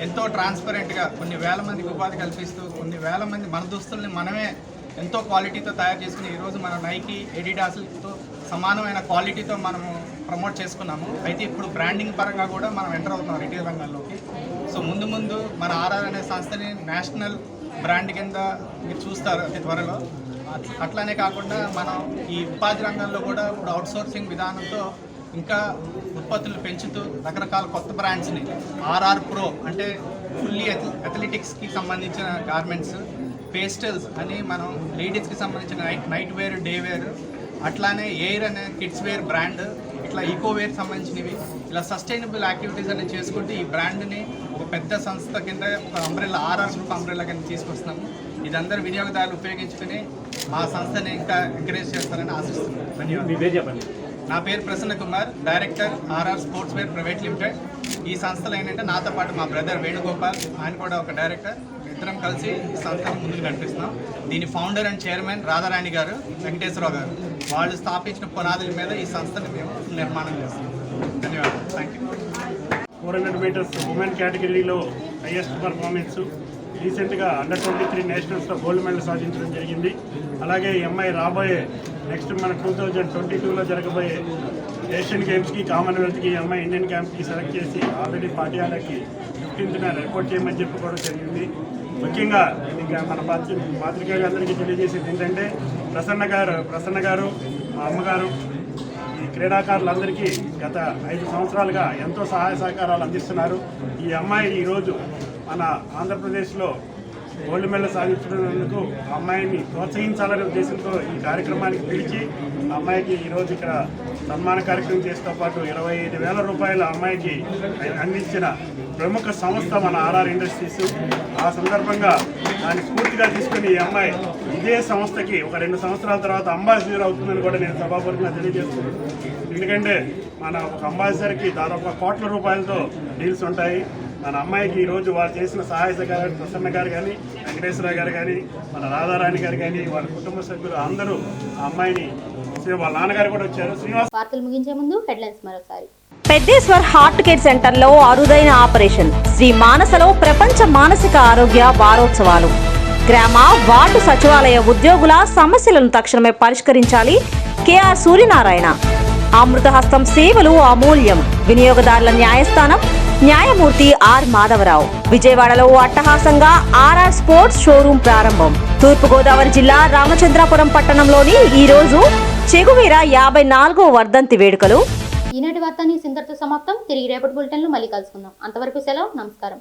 ఎంతో ట్రాన్స్పరెంట్గా కొన్ని వేల మందికి ఉపాధి కల్పిస్తూ, కొన్ని వేల మంది మన దుస్తుల్ని మనమే ఎంతో క్వాలిటీతో తయారు చేసుకుని ఈరోజు మన నైకీ, ఎడిడాస్లతో సమానమైన క్వాలిటీతో మనము ప్రమోట్ చేసుకున్నాము. అయితే ఇప్పుడు బ్రాండింగ్ పరంగా కూడా మనం ఎంటర్ అవుతున్నాం రిటైల్ రంగంలోకి. సో ముందు ముందు మన ఆర్ఆర్ అనే సంస్థని నేషనల్ బ్రాండ్ కింద మీరు చూస్తారు అతి త్వరలో. అట్లానే కాకుండా మనం ఈ ఉపాధి రంగంలో కూడా ఇప్పుడు అవుట్సోర్సింగ్ విధానంతో ఇంకా ఉత్పత్తులు పెంచుతూ రకరకాల కొత్త బ్రాండ్స్ని ఆర్ఆర్ ప్రో అంటే ఫుల్లీ అథ్లెటిక్స్కి సంబంధించిన గార్మెంట్స్, పేస్టల్స్ అని మనం లేడీస్కి సంబంధించిన నైట్ వేర్, డే వేర్, అట్లానే ఎయిర్ అనే కిడ్స్ వేర్ బ్రాండ్, ఇట్లా ఈకో వేర్ సంబంధించినవి, ఇలా సస్టైనబుల్ యాక్టివిటీస్ అనేది చేసుకుంటూ ఈ బ్రాండ్ని ఒక పెద్ద సంస్థ కింద, ఒక అంబ్రెల్లా, ఆర్ఆర్ గ్రూప్ అంబ్రెల్లా కింద తీసుకొస్తున్నాము. ఇదందరూ వినియోగదారులు ఉపయోగించుకుని మా సంస్థని ఇంకా ఎంకరేజ్ చేస్తారని ఆశిస్తున్నాను. ధన్యవాదాలు. నా పేరు Prasanna Kumar, director RR sports wear private limited. ఈ సంస్థలో ఏంటంటే నాతో పాటు మా బ్రదర్ వేణుగోపాల్, ఆయన కూడా ఒక డైరెక్టర్. ఇద్దరం కలిసి ఈ సంస్థను ముందుకు నడిపిస్తున్నాం. దీని ఫౌండర్ అండ్ చైర్మన్ రాధారాణి గారు, వెంకటేశ్వరరావు గారు, వాళ్ళు స్థాపించిన పునాదుల మీద ఈ సంస్థను మేము నిర్మాణం చేస్తున్నాం. ధన్యవాదాలు. Thank you. 400 మీటర్స్ ఉమెన్ కేటగిరీలో హైయెస్ట్ పర్ఫార్మెన్స్. రీసెంట్గా అండర్-23 నేషనల్స్లో గోల్డ్ మెడల్ సాధించడం జరిగింది. అలాగే ఈ అమ్మాయి రాబోయే నెక్స్ట్ మన 2022లో జరగబోయే ఏషియన్ గేమ్స్కి, కామన్వెల్త్కి ఈ అమ్మాయి ఇండియన్ క్యాంప్కి సెలెక్ట్ చేసి ఆల్రెడీ పాటియాలకి 15th రిపోర్ట్ చేయమని చెప్పి కూడా జరిగింది. ముఖ్యంగా ఇంకా మన పాత్రికేయులందరికీ తెలియజేసేది ఏంటంటే ప్రసన్న గారు మా అమ్మగారు ఈ క్రీడాకారులందరికీ గత 5 సంవత్సరాలుగా ఎంతో సహాయ సహకారాలు అందిస్తున్నారు. ఈ అమ్మాయి ఈరోజు మన ఆంధ్రప్రదేశ్లో గోల్డ్ మెడల్ సాధించినందుకు ఆ అమ్మాయిని ప్రోత్సహించాలనే ఉద్దేశంతో ఈ కార్యక్రమానికి పిలిచి ఆ అమ్మాయికి ఈరోజు ఇక్కడ సన్మాన కార్యక్రమం చేస్తూ పాటు 25,000 రూపాయల అమ్మాయికి అందించిన ప్రముఖ సంస్థ మన ఆర్ఆర్ ఇండస్ట్రీస్. ఆ సందర్భంగా దాన్ని స్ఫూర్తిగా తీసుకుని ఈ అమ్మాయి ఇదే సంస్థకి ఒక 2 సంవత్సరాల తర్వాత అంబాసిడర్ అవుతుందని కూడా నేను సభాపూర్వకంగా తెలియజేస్తున్నాను. ఎందుకంటే మన ఒక అంబాసిడర్కి దాదాపు కోట్ల రూపాయలతో డీల్స్ ఉంటాయి. మన అమ్మాయికి ఈరోజు వారు చేసిన సహాయ సహకారాలు ప్రసన్న గారు కానీ, వెంకటేశ్వరరావు గారు కానీ, మన రాధారాణి గారు కానీ, వాళ్ళ కుటుంబ సభ్యులు అందరూ ఆ అమ్మాయిని, వాళ్ళ నాన్నగారు కూడా వచ్చారు. శ్రీనివాస్ వార్తలు ముగించే ముందు హెడ్లైన్స్ మరోసారి. పెద్దేశ్వర్ హార్ట్ కేర్ సెంటర్లో అరుదైన ఆపరేషన్. శ్రీ మానసలో ప్రపంచ మానసిక ఆరోగ్య వారోత్సవాలు. గ్రామ వార్డు సచివాలయ ఉద్యోగుల సమస్యలను తక్షణమే పరిష్కరించాలి. కేఆర్ సూర్యనారాయణ. అమృతహస్తం సేవలు అమూల్యం. వినియోగదారుల న్యాయస్థానం న్యాయమూర్తి ఆర్ మాధవరావు. విజయవాడలో అట్టహాసంగా ఆర్ఆర్ స్పోర్ట్స్ షోరూం ప్రారంభం. తూర్పుగోదావరి జిల్లా రామచంద్రాపురం పట్టణంలోని ఈరోజు చెగువీర 54వ వర్ధంతి వేడుకలు. ఈనాటి వార్త న్యూస్ ఇంతటితో సమాప్తం. తిరిగి రేపటి బులెటిన్లో మళ్ళీ కలుసుకుందాం. అంతవరకు సెలవు. నమస్కారం.